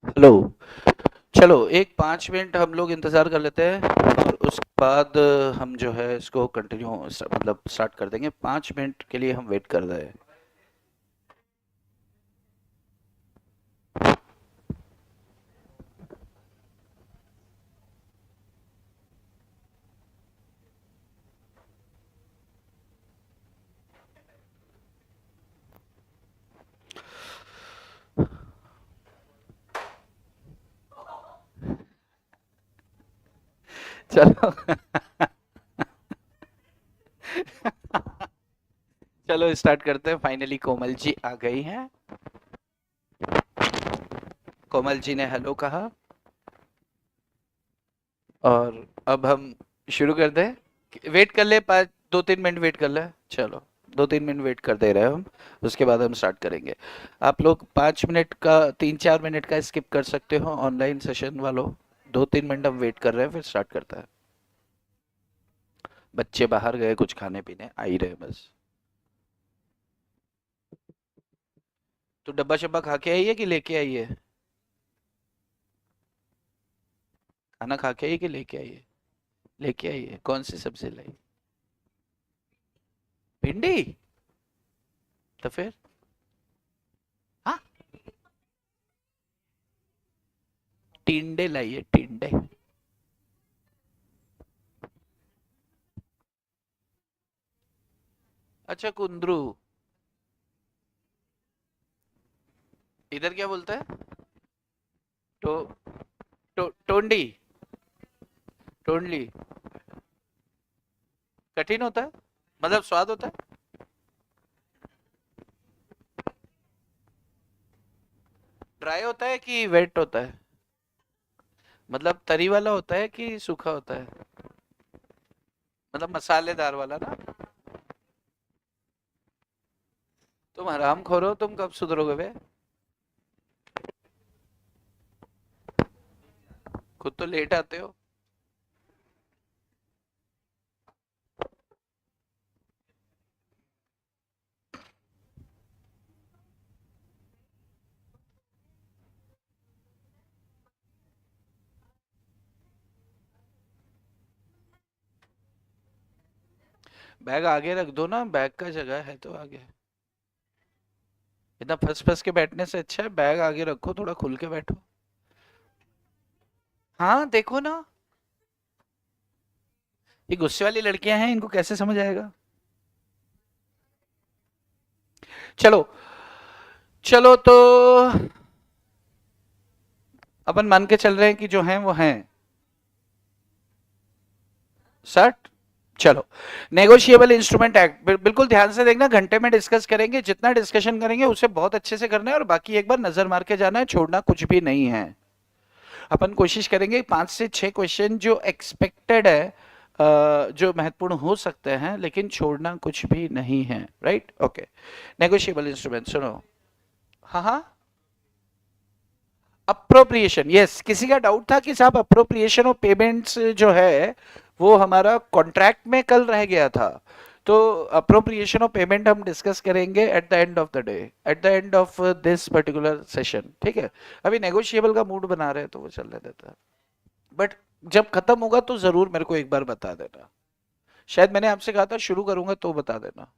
Hello. चलो एक 5 minute हम लोग इंतज़ार कर लेते हैं और उसके बाद हम जो है इसको कंटिन्यू मतलब स्टार्ट कर देंगे। 5 मिनट के लिए हम वेट कर रहे हैं। चलो चलो स्टार्ट करते हैं। फाइनली कोमल जी आ गई हैं। कोमल जी ने हेलो कहा और अब हम शुरू कर दें। वेट कर ले, 2-3 मिनट वेट कर ले। चलो 2-3 मिनट वेट कर दे रहे हैं हम। उसके बाद हम स्टार्ट करेंगे। आप लोग 5 मिनट का 3-4 मिनट का स्किप कर सकते हो ऑनलाइन सेशन वालों। 2-3 मिनट हम वेट कर रहे हैं, फिर स्टार्ट करता है। बच्चे बाहर गए कुछ खाने पीने, आ ही रहे बस। तो डब्बा शब्बा खा के आई है कि लेके आई है? खाना खा के आई कि लेके आई है? लेके आई है। कौन सी सब्जी लाई? भिंडी? तो फिर? हाँ, टिंडे लाई है, टिंडे। अच्छा, कुंदरू। इधर क्या बोलता है? तो टोंडी? टोंडली? कठिन होता है? मतलब स्वाद होता है? ड्राई होता है कि वेट होता है? मतलब तरी वाला होता है कि सूखा होता है? मतलब मसालेदार वाला ना? तुम हराम खोरो, तुम कब सुधरोगे बे? खुद तो लेट आते हो। बैग आगे रख दो ना, बैग का जगह है तो आगे। इतना फंस फंस के बैठने से अच्छा है बैग आगे रखो, थोड़ा खुल के बैठो। हाँ देखो ना, ये गुस्से वाली लड़कियां हैं, इनको कैसे समझ आएगा? चलो। चलो तो अपन मान के चल रहे हैं कि जो हैं वो हैं। 60। चलो। नेगोशिएबल इंस्ट्रूमेंट एक्ट बिल्कुल ध्यान से देखना, घंटे में डिस्कस करेंगे। जितना डिस्कशन करेंगे उसे बहुत अच्छे से करना है और बाकी एक बार नजर मार के जाना है, छोड़ना कुछ भी नहीं है। अपन कोशिश करेंगे 5 से 6 क्वेश्चन जो एक्सपेक्टेड है, जो महत्वपूर्ण हो सकते हैं, लेकिन छोड़ना कुछ भी नहीं है। Right, okay. नेगोशिएबल इंस्ट्रूमेंट सुनो। हाँ हाँ। Appropriation, yes. किसी का डाउट था कि साहब अप्रोप्रिएशन ऑफ पेमेंट्स जो है वो हमारा कॉन्ट्रैक्ट में कल रह गया था। तो अप्रोप्रिएशन ऑफ पेमेंट हम डिस्कस करेंगे at the end of the day, at the end of this particular session, ठीक है? अभी नेगोशिएबल का मूड बना रहे हैं तो वो चलने देता है। बट जब खत्म होगा तो जरूर मेरे को एक बार बता देना। शायद मैंने आपसे कहा था शुरू करूंगा तो बता देना,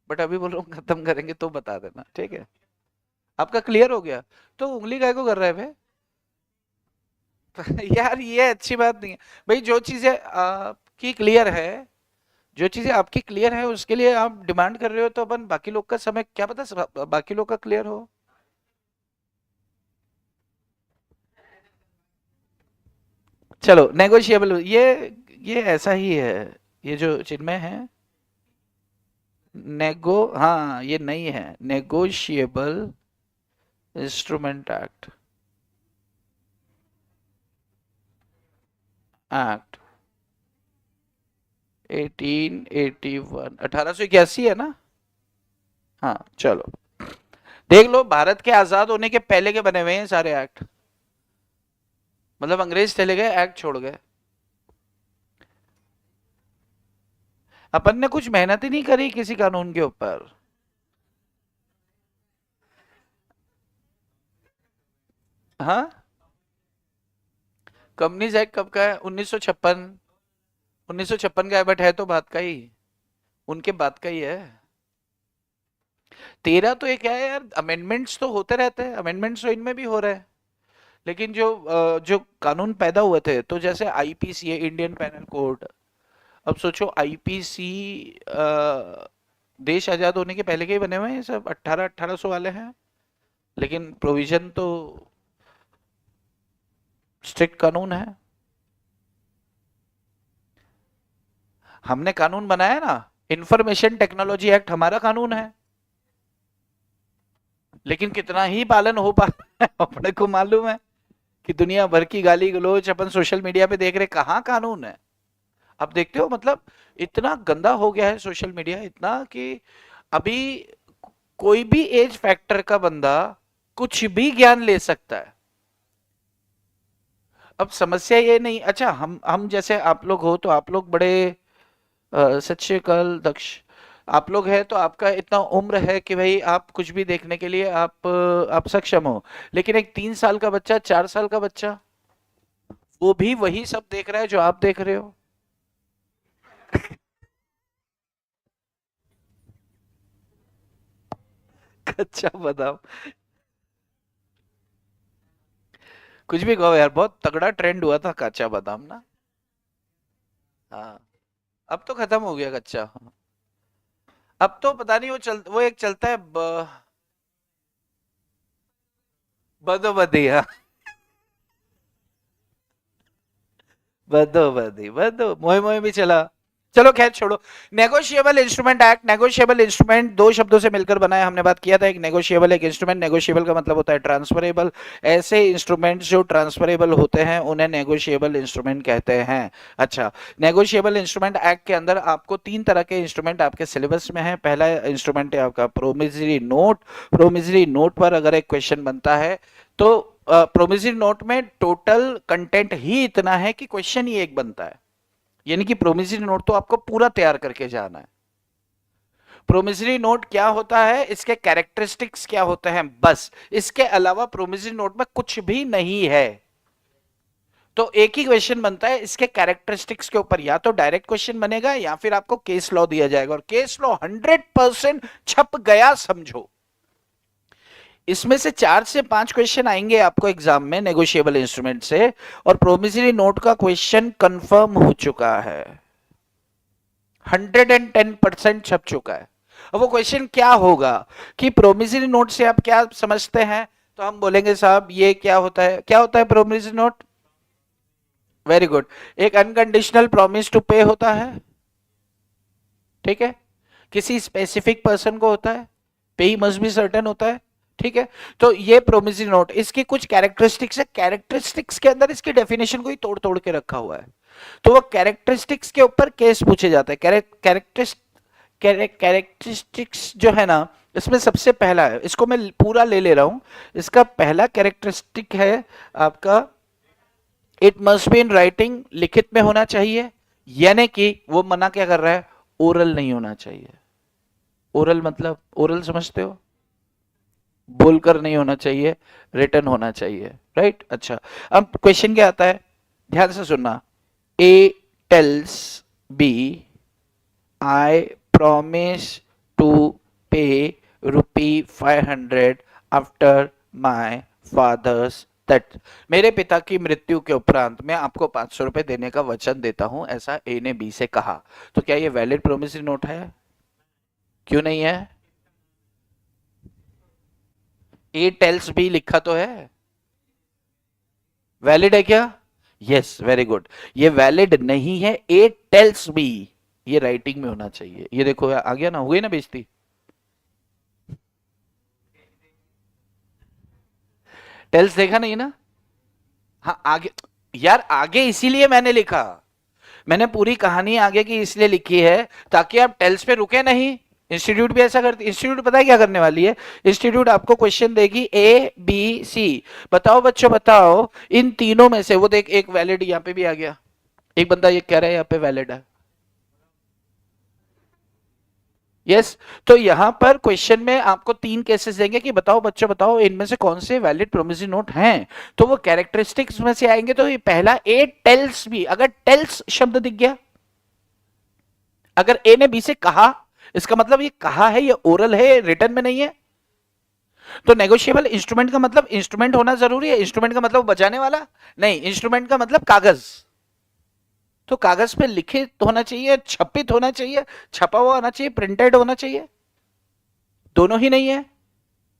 बट अभी बोल रहा हूँ खत्म करेंगे तो बता देना, ठीक है? आपका क्लियर हो गया? तो उंगली काय को कर रहा है भाई? यार ये अच्छी बात नहीं है। भाई जो चीजें आपकी क्लियर है, जो चीजें आपकी क्लियर है उसके लिए आप डिमांड कर रहे हो, तो अपन बाकी लोग का समय क्या पता बाकी लोग का क्लियर हो। चलो नेगोशिएबल ये ऐसा ही है। ये जो चिन्मय है, नेगो, हाँ ये नहीं है। नेगोशिएबल इंस्ट्रूमेंट एक्ट, एक्ट 1881, 1881 है ना? हाँ चलो। देख लो, भारत के आजाद होने के पहले के बने हुए हैं सारे एक्ट। मतलब अंग्रेज चले गए, एक्ट छोड़ गए। अपन ने कुछ मेहनत ही नहीं करी किसी कानून के ऊपर। हाँ। कंपनीज एक्ट कब का है? 1956। 1956 का है, बट है तो बात का ही, उनके बात का ही है। तेरा तो ये क्या है यार, अमेंडमेंट्स तो होते रहते हैं, अमेंडमेंट्स तो इनमें भी हो रहे हैं। लेकिन जो कानून पैदा हुए थे, तो जैसे आईपीसी है, इंडियन पेनल कोड। अब सोचो आईपीसी देश आजाद होने के पहले के ही बने हुए हैं, ये सब 1800 वाले हैं। लेकिन प्रोविजन तो स्ट्रिक्ट कानून है। हमने कानून बनाया ना, इंफॉर्मेशन टेक्नोलॉजी एक्ट हमारा कानून है। लेकिन कितना ही पालन हो पा रहा है अपने को मालूम है कि दुनिया भर की गाली गलौज अपन सोशल मीडिया पे देख रहे, कहाँ कानून है। अब देखते हो मतलब इतना गंदा हो गया है सोशल मीडिया, इतना कि अभी कोई भी एज फैक्टर का बंदा कुछ भी ज्ञान ले सकता है। अब समस्या ये नहीं, अच्छा हम जैसे आप लोग हो तो आप लोग बड़े सत श्री अकाल दक्ष, आप लोग हैं तो आपका इतना उम्र है कि भाई आप कुछ भी देखने के लिए आप सक्षम हो। लेकिन एक 3 साल का बच्चा, 4 साल का बच्चा, वो भी वही सब देख रहा है जो आप देख रहे हो। कच्चा बादाम, कुछ भी कहो यार, बहुत तगड़ा ट्रेंड हुआ था कच्चा बादाम ना। हाँ, अब तो खत्म हो गया कच्चा। अब तो पता नहीं, वो एक चलता है बदो बदिया, बदो बदी बदो मोए मोए भी चला। चलो खैर छोड़ो। Negotiable instrument act, negotiable instrument दो शब्दों से मिलकर बना है, हमने बात किया था। एक नेगोशिएबल, एक इंस्ट्रूमेंट। नेगोशिएबल का मतलब होता है ट्रांसफरेबल। ऐसे इंस्ट्रूमेंट्स जो ट्रांसफरेबल होते हैं उन्हें नेगोशिएबल इंस्ट्रूमेंट कहते हैं। अच्छा, नेगोशिएबल इंस्ट्रूमेंट एक्ट के अंदर आपको 3 तरह के इंस्ट्रूमेंट आपके सिलेबस में है। पहला इंस्ट्रूमेंट है आपका प्रोमिसरी नोट। प्रोमिसरी नोट पर अगर एक क्वेश्चन बनता है तो प्रोमिसरी नोट में टोटल कंटेंट ही इतना है कि क्वेश्चन ही एक बनता है। यानी कि प्रोमिसरी नोट तो आपको पूरा तैयार करके जाना है। प्रोमिसरी नोट क्या होता है, इसके कैरेक्टरिस्टिक्स क्या होते हैं, बस। इसके अलावा प्रोमिसरी नोट में कुछ भी नहीं है। तो एक ही क्वेश्चन बनता है इसके कैरेक्टरिस्टिक्स के ऊपर, या तो डायरेक्ट क्वेश्चन बनेगा या फिर आपको केस लॉ दिया जाएगा, और केस लॉ 100% छप गया समझो। इसमें से 4 से 5 क्वेश्चन आएंगे आपको एग्जाम में नेगोशिएबल इंस्ट्रूमेंट से, और प्रोमिसरी नोट का क्वेश्चन कंफर्म हो चुका है, 110% छप चुका है। अब वो क्वेश्चन क्या होगा कि प्रोमिसरी नोट से आप क्या समझते हैं, तो हम बोलेंगे साहब ये क्या होता है, क्या होता है प्रोमिसरी नोट। वेरी गुड, एक अनकंडीशनल प्रॉमिस टू पे होता है, ठीक है, किसी स्पेसिफिक पर्सन को होता है, पे ही मस्ट बी सर्टेन होता है, ठीक है। तो ये प्रोमिसरी नोट, इसकी कुछ कैरेक्टरिस्टिक्स है, कैरेक्टरिस्टिक्स के अंदर इसकी डेफिनेशन को ही तोड़ तोड़ के रखा हुआ है। तो वो कैरेक्टरिस्टिक्स के ऊपर केस पूछे जाते हैं। कैरेक्टरिस्टिक्स जो है ना, इसमें सबसे पहला है, इसको मैं पूरा ले ले रहा हूं। इसका पहला कैरेक्टरिस्टिक है आपका, it must be in writing, लिखित में होना चाहिए। यानी कि वो मना क्या कर रहा है, ओरल नहीं होना चाहिए। ओरल मतलब, ओरल समझते हो, बोलकर नहीं होना चाहिए, रिटन होना चाहिए, राइट। अच्छा, अब क्वेश्चन क्या आता है, ध्यान से सुनना। A tells B, I promise to pay ₹500 after my father's death। मेरे पिता की मृत्यु के उपरांत मैं आपको ₹500 देने का वचन देता हूं, ऐसा ए ने बी से कहा। तो क्या ये वैलिड प्रोमिसरी नोट है? क्यों नहीं है? ए टेल्स बी लिखा तो है, वैलिड है क्या? Yes, very good. ये वैलिड नहीं है, ए टेल्स बी, ये राइटिंग में होना चाहिए। ये देखो आ गया ना, हुई ना बेइज्जती। टेल्स देखा नहीं ना? हाँ आगे, यार आगे इसीलिए मैंने लिखा, मैंने पूरी कहानी आगे की इसलिए लिखी है ताकि आप टेल्स पे रुके नहीं। इंस्टीट्यूट भी ऐसा करती, इंस्टीट्यूट पता है क्या करने वाली है, इंस्टीट्यूट आपको क्वेश्चन देगी ए बी सी, बताओ बच्चों बताओ इन तीनों में से, वो देख एक वैलिड यहाँ पे भी आ गया, एक बंदा ये कह रहा है यहाँ पे वैलिड है। यस तो यहां पर क्वेश्चन में आपको 3 केसेस देंगे कि बताओ बच्चों बताओ इनमें से कौन से वैलिड प्रोमिसरी नोट हैं। तो वो कैरेक्टरिस्टिक्स में से आएंगे। तो ये पहला ए टेल्स बी, अगर टेल्स शब्द दिख गया, अगर ए ने बी से कहा, इसका मतलब ये कहा है, ये ओरल है, रिटर्न में नहीं है। तो नेगोशिएबल इंस्ट्रूमेंट का मतलब इंस्ट्रूमेंट होना जरूरी है? इंस्ट्रूमेंट का मतलब बजाने वाला नहीं, इंस्ट्रूमेंट का मतलब कागज। तो कागज पे लिखित होना चाहिए, छपित होना चाहिए, छपा हुआ होना चाहिए, प्रिंटेड होना चाहिए, दोनों ही नहीं है।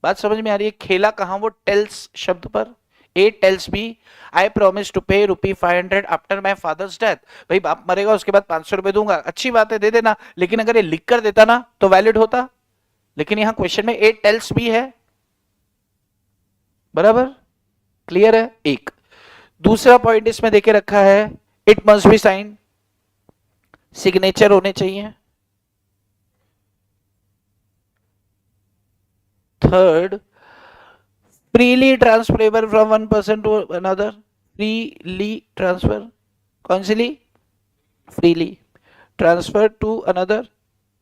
बात समझ में आ रही है? खेला कहां वो टेल्स शब्द पर। A tells B I promise to pay ₹500 after my father's death. भाई बाप मरेगा उसके बाद 500 रुपए दूंगा, अच्छी बात है दे देना, लेकिन अगर ये लिख कर देता ना तो वैलिड होता। लेकिन यहां क्वेश्चन में ए टेल्स बी है, बराबर क्लियर है। एक दूसरा पॉइंट इसमें देके रखा है, it must be sign, signature होने चाहिए। Third, freely transferable from one person to another, freely transfer, कौन सी ली? Freely transfer to another.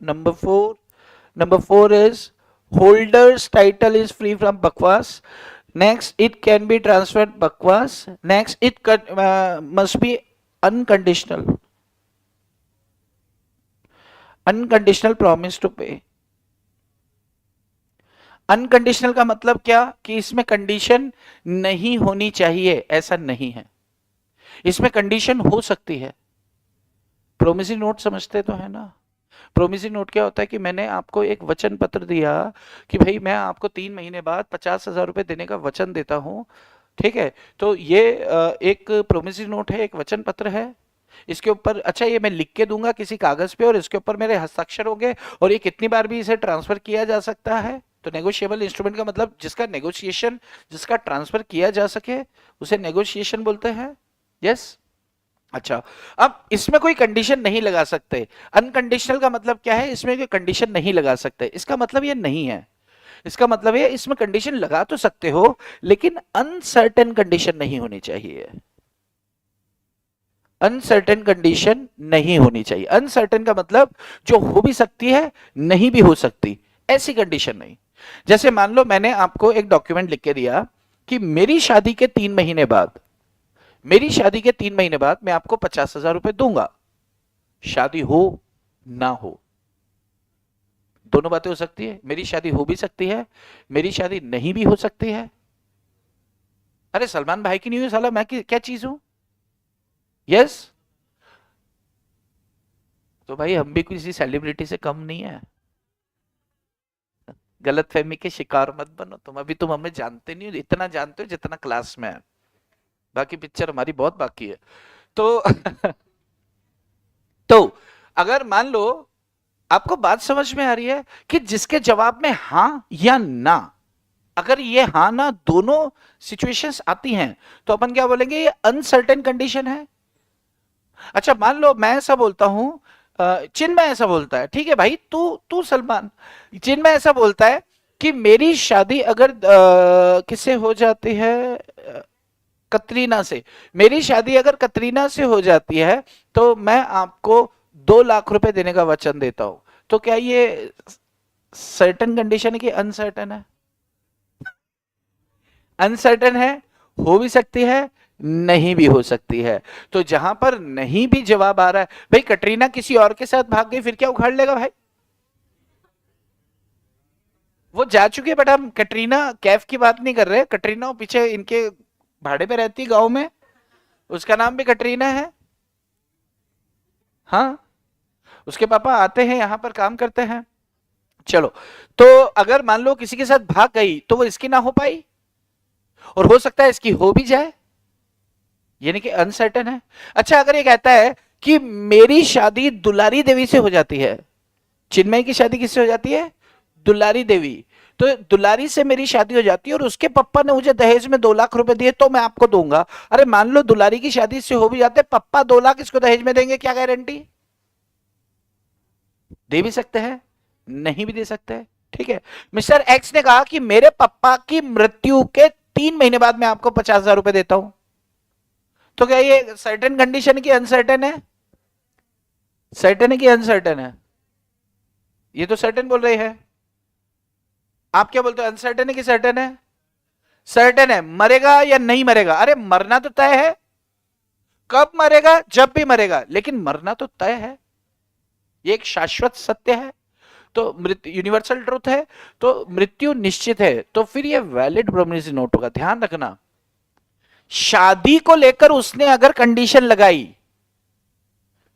Number four is holder's title is free from बकवास। Next, it can be transferred bakwas. Next, it must be unconditional. Unconditional promise to pay. Unconditional का मतलब क्या? कि इसमें condition नहीं होनी चाहिए, ऐसा नहीं है। इसमें कंडीशन हो सकती है। प्रोमिसरी नोट समझते तो है ना? प्रोमिसरी नोट क्या होता है कि मैंने आपको एक वचन पत्र दिया कि भाई मैं आपको 3 महीने बाद 50,000 रुपए देने का वचन देता हूं, ठीक है? तो ये एक प्रोमिसरी नोट है, एक वचन पत्र है। इसके ऊपर अच्छा ये मैं लिख के दूंगा किसी कागज पे और इसके ऊपर मेरे हस्ताक्षर होंगे और ये कितनी बार भी इसे ट्रांसफर किया जा सकता है। तो नेगोशिएबल इंस्ट्रूमेंट का मतलब जिसका नेगोशिएशन, जिसका ट्रांसफर किया जा सके उसे नेगोशिएशन बोलते हैं। यस अच्छा, अब इसमें कोई कंडीशन नहीं लगा सकते। अनकंडीशनल का मतलब क्या है? इसमें कोई कंडीशन नहीं लगा सकते, इसका मतलब ये नहीं है। इसका मतलब है इसमें कंडीशन लगा तो सकते हो लेकिन अनसर्टेन कंडीशन नहीं होनी चाहिए। अनसर्टेन कंडीशन नहीं होनी चाहिए। अनसर्टेन का मतलब जो हो भी सकती है, नहीं भी हो सकती, ऐसी कंडीशन नहीं। जैसे मान लो मैंने आपको एक डॉक्यूमेंट लिख के दिया कि मेरी शादी के 3 महीने बाद, मेरी शादी के 3 महीने बाद मैं आपको 50,000 रुपए दूंगा। शादी हो ना हो, दोनों बातें हो सकती है। मेरी शादी हो भी सकती है, मेरी शादी नहीं भी हो सकती है। अरे सलमान भाई की नहीं हुई साला, मैं क्या चीज हूं? यस तो भाई हम भी किसी सेलिब्रिटी से कम नहीं है। गलत फहमी के शिकार मत बनो तुम। अभी तुम हमें जानते नहीं हो, इतना जानते हो जितना क्लास में है, बाकी पिक्चर हमारी बहुत बाकी है। तो तो अगर मान लो आपको बात समझ में आ रही है कि जिसके जवाब में हां या ना, अगर ये हां ना दोनों सिचुएशंस आती हैं तो अपन क्या बोलेंगे? ये अनसर्टेन कंडीशन है। अच्छा मान लो मैं ऐसा बोलता हूं, चिन्मय ऐसा बोलता है, ठीक है भाई तू तू सलमान, चिन्मय ऐसा बोलता है कि मेरी शादी अगर किससे हो जाती है? कतरीना से। मेरी शादी अगर कतरीना से हो जाती है तो मैं आपको 2 लाख रुपए देने का वचन देता हूं। तो क्या ये सर्टेन कंडीशन है कि अनसर्टेन है? अनसर्टेन है, हो भी सकती है, नहीं भी हो सकती है। तो जहां पर नहीं भी जवाब आ रहा है, भाई कटरीना किसी और के साथ भाग गई फिर क्या उखाड़ लेगा भाई? वो जा चुकी है, बट हम कटरीना कैफ की बात नहीं कर रहे। कटरीना वो पीछे इनके भाड़े पे रहती है गांव में, उसका नाम भी कटरीना है। हाँ उसके पापा आते हैं यहाँ पर काम करते हैं। चलो तो अगर मान लो किसी के साथ भाग गई तो वो इसकी ना हो पाई, और हो सकता है इसकी हो भी जाए, यानी कि अनसर्टेन है। अच्छा अगर ये कहता है कि मेरी शादी दुलारी देवी से हो जाती है, चिन्मय की शादी किससे हो जाती है? दुलारी देवी। तो दुलारी से मेरी शादी हो जाती है और उसके पप्पा ने मुझे दहेज में 2 लाख रुपए दिए तो मैं आपको दूंगा। अरे मान लो दुलारी की शादी से हो भी जाते, पप्पा 2 लाख इसको दहेज में देंगे, क्या गारंटी? दे भी सकते हैं, नहीं भी दे सकते हैं। ठीक है, मिस्टर एक्स ने कहा कि मेरे पापा की मृत्यु के 3 महीने बाद मैं आपको 50,000 रुपए देता हूं। तो क्या ये सर्टेन कंडीशन की अनसर्टेन है? सर्टेन है कि अनसर्टेन है? ये तो सर्टेन बोल रहे हैं, आप क्या बोलते हो, अनसर्टेन है कि सर्टेन है? सर्टेन है। मरेगा या नहीं मरेगा? अरे मरना तो तय है। कब मरेगा? जब भी मरेगा, लेकिन मरना तो तय है, ये एक शाश्वत सत्य है। तो मृत्यु यूनिवर्सल ट्रुथ है, तो मृत्यु निश्चित है, तो फिर ये वैलिड प्रोमिसरी नोट होगा। ध्यान रखना, शादी को लेकर उसने अगर कंडीशन लगाई,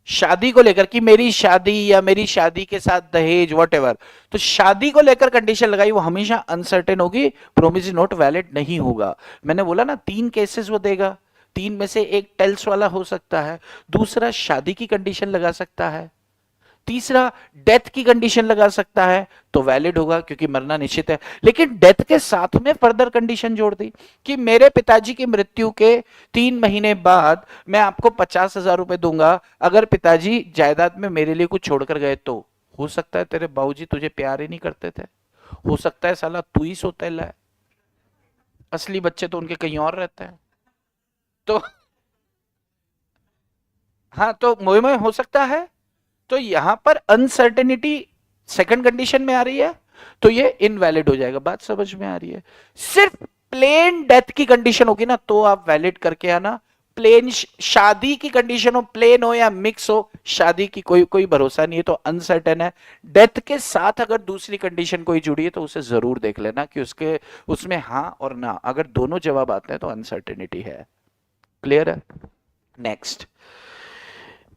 शादी को लेकर कि मेरी शादी या मेरी शादी के साथ दहेज वॉटेवर, तो शादी को लेकर कंडीशन लगाई, वो हमेशा अनसर्टेन होगी, प्रोमिसरी नोट वैलिड नहीं होगा। मैंने बोला ना 3 केसेस वो देगा, 3 में से एक टेल्स वाला हो सकता है, दूसरा शादी की कंडीशन लगा सकता है, तीसरा डेथ की कंडीशन लगा सकता है, तो वैलिड होगा क्योंकि मरना निश्चित है। लेकिन डेथ के साथ में फर्दर कंडीशन जोड़ दी कि मेरे पिताजी की मृत्यु के 3 महीने बाद मैं आपको 50,000 रुपए दूंगा अगर पिताजी जायदाद में मेरे लिए कुछ छोड़कर गए। तो हो सकता है तेरे बाबूजी तुझे प्यार ही नहीं करते थे, हो सकता है साला तू ही सोतेला है, असली बच्चे तो उनके कहीं और रहते हैं। तो हाँ, तो मोह मोह हो सकता है। तो यहां पर अनसर्टेनिटी सेकंड कंडीशन में आ रही है, तो ये इनवैलिड हो जाएगा। बात समझ में आ रही है? सिर्फ प्लेन डेथ की कंडीशन होगी ना, तो आप वैलिड करके आना। प्लेन शादी की कंडीशन हो, प्लेन हो या मिक्स हो, शादी की कोई कोई भरोसा नहीं है, तो अनसर्टेन है। डेथ के साथ अगर दूसरी कंडीशन कोई जुड़ी है तो उसे जरूर देख लेना कि उसके उसमें हाँ और ना, अगर दोनों जवाब आते हैं तो अनसर्टेनिटी है। क्लियर है? Next,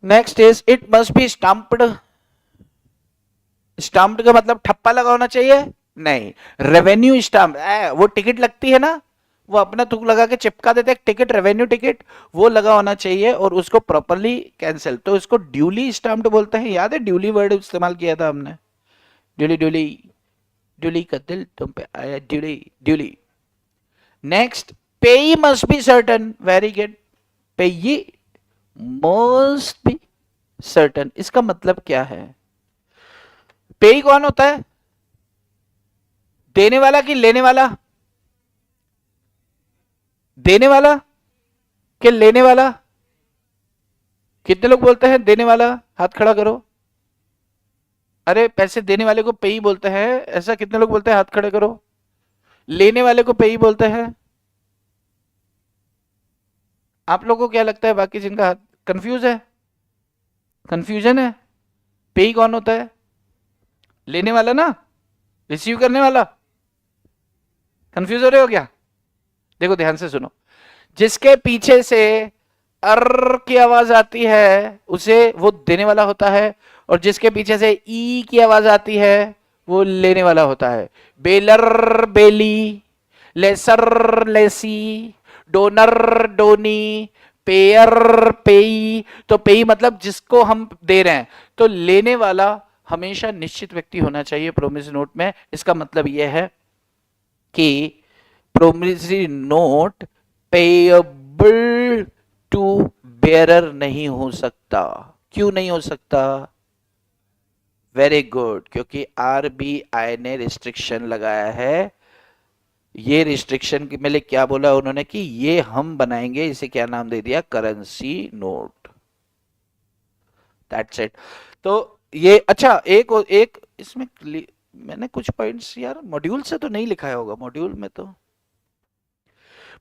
next is it must B stumped. Stumped का मतलब ठप्पा लगा होना चाहिए? नहीं, रेवेन्यू स्टम्प, वो टिकट लगती है ना, वो अपना तुक लगा के चिपका देते हैं टिकट, रेवेन्यू टिकट, वो लगा होना चाहिए और उसको प्रॉपरली कैंसिल, तो इसको ड्यूली स्टम्प्ड बोलते हैं। याद है ड्यूली वर्ड इस्तेमाल किया था हमने, ड्यूली ड्यूली, ड्यूली का दिल तुम पे आया, ड्यूली ड्यूली। नेक्स्ट, पेई must be certain, very good, पेई मस्ट बी सर्टन, इसका मतलब क्या है? पेई कौन होता है? देने वाला कि लेने वाला? देने वाला कि लेने वाला? कितने लोग बोलते हैं देने वाला? हाथ खड़ा करो। अरे पैसे देने वाले को पेई बोलते हैं, ऐसा कितने लोग बोलते हैं? हाथ खड़े करो। लेने वाले को पेई बोलते हैं। आप लोगों को क्या लगता है बाकी जिनका हाथ कंफ्यूज है? कंफ्यूजन है? पेई कौन होता है? लेने वाला ना, रिसीव करने वाला। कंफ्यूज हो रहे हो क्या? देखो ध्यान से सुनो, जिसके पीछे से अर की आवाज आती है उसे वो देने वाला होता है, और जिसके पीछे से ई की आवाज आती है वो लेने वाला होता है। Bailor bailee, lessor lessee, donor donee, payer payee. तो पेई मतलब जिसको हम दे रहे हैं, तो लेने वाला हमेशा निश्चित व्यक्ति होना चाहिए प्रोमिसरी नोट में। इसका मतलब यह है कि promissory note payable to bearer नहीं हो सकता। क्यों नहीं हो सकता? वेरी गुड, क्योंकि आरबीआई ने रिस्ट्रिक्शन लगाया है। ये रिस्ट्रिक्शन के मेले क्या बोला उन्होंने कि ये हम बनाएंगे, इसे क्या नाम दे दिया? Currency note. That's it. तो ये अच्छा, एक इसमें मैंने कुछ पॉइंट्स यार मॉड्यूल से तो नहीं लिखा होगा, मॉड्यूल में तो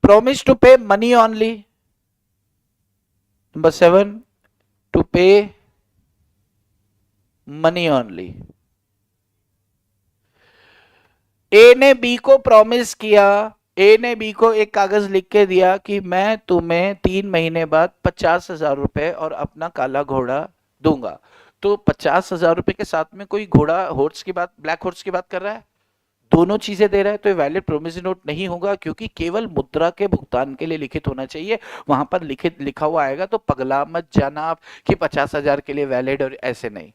promise to pay money only. Number 7, to pay money only. ए ने बी को प्रॉमिस किया, ए ने बी को एक कागज लिख के दिया कि मैं तुम्हें 3 महीने बाद 50,000 रुपए और अपना काला घोड़ा दूंगा। तो 50,000 रुपए के साथ में कोई घोड़ा हॉर्स की बात, ब्लैक हॉर्स की बात कर रहा है, दोनों चीजें दे रहा है, तो ये वैलिड प्रोमिसरी नोट नहीं होगा, क्योंकि केवल मुद्रा के भुगतान के लिए लिखित होना चाहिए। वहां पर लिखित लिखा हुआ आएगा तो पगला मत जाना आप कि 50,000 के लिए वैलिड, और ऐसे नहीं।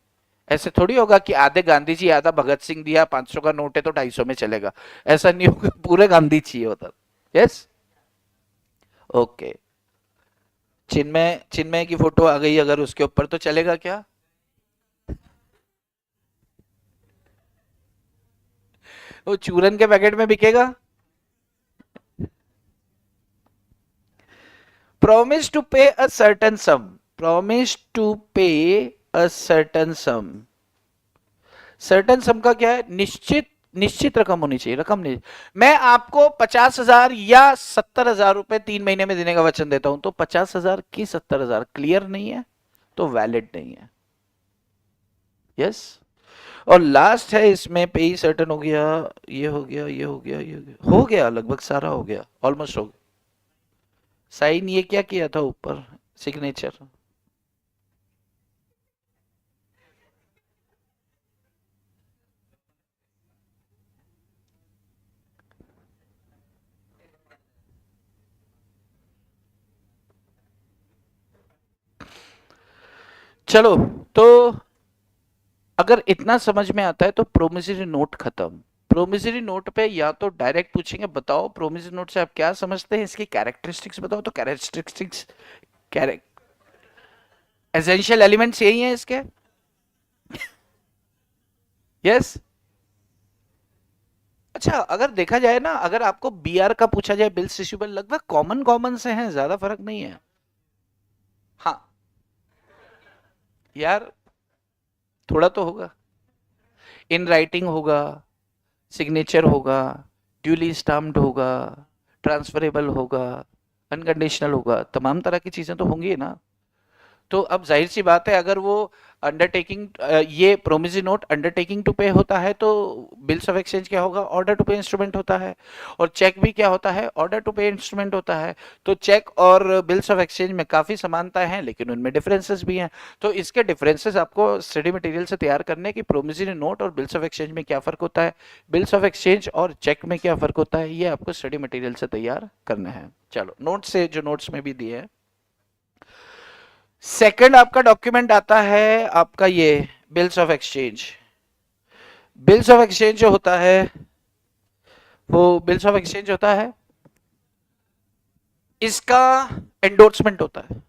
ऐसे थोड़ी होगा कि आधे गांधी जी आधा भगत सिंह दिया, 500 का नोट है तो 250 में चलेगा, ऐसा नहीं होगा, पूरे गांधी चाहिए होता। Yes, okay. चिन्मय, चिन्मय की फोटो आ गई अगर उसके ऊपर, तो चलेगा क्या? वो चूरन के पैकेट में बिकेगा। promise to pay a certain sum, promise to pay a certain sum, certain सम का क्या है, निश्चित निश्चित रकम होनी चाहिए, रकम नहीं। मैं आपको 50,000 या 70,000 रुपए 3 महीने में देने का वचन देता हूं, तो 50,000 की 70,000 क्लियर नहीं है तो वैलिड नहीं है। यस। और लास्ट है इसमें पे सर्टेन हो गया, ये हो गया, ये हो गया, ये हो गया, लगभग सारा हो गया, ऑलमोस्ट हो गया। साइन ये क्या किया था ऊपर, सिग्नेचर। चलो, तो अगर इतना समझ में आता है तो प्रोमिसरी नोट खत्म। प्रोमिसरी नोट पे या तो डायरेक्ट पूछेंगे, बताओ प्रोमिसरी नोट से आप क्या समझते हैं, इसकी कैरेक्टरिस्टिक्स बताओ, तो कैरेक्टरिस्टिक्स, एसेंशियल एलिमेंट्स यही हैं इसके। यस। अच्छा, अगर देखा जाए ना, अगर आपको बीआर का पूछा जाए, बिल्स रिसीवेबल, लगभग कॉमन कॉमन से हैं, ज्यादा फर्क नहीं है। हाँ यार, थोड़ा तो होगा, इन राइटिंग होगा, सिग्नेचर होगा, ड्यूली स्टाम्प्ड होगा, ट्रांसफरेबल होगा, अनकंडीशनल होगा, तमाम तरह की चीजें तो होंगी ना। तो अब जाहिर सी बात है, अगर वो अंडरटेकिंग, ये प्रोमिसरी नोट अंडरटेकिंग टू पे होता है, तो बिल्स ऑफ एक्सचेंज क्या होगा, ऑर्डर टू पे इंस्ट्रूमेंट होता है। और चेक भी क्या होता है, ऑर्डर टू पे इंस्ट्रूमेंट होता है। तो चेक और बिल्स ऑफ एक्सचेंज में काफी समानताएं हैं, लेकिन उनमें डिफरेंसेस भी हैं। तो इसके डिफरेंसेस आपको स्टडी मटेरियल से तैयार करने की, प्रोमिसरी नोट और बिल्स ऑफ एक्सचेंज में क्या फर्क होता है, बिल्स ऑफ एक्सचेंज और चेक में क्या फर्क होता है, ये आपको स्टडी मटेरियल से तैयार करना है। चलो, नोट से, जो नोट्स में भी दिए हैं। सेकंड आपका डॉक्यूमेंट आता है आपका ये bills of exchange. Bills of exchange जो होता है, वो बिल्स ऑफ एक्सचेंज होता है, इसका एंडोर्समेंट होता है।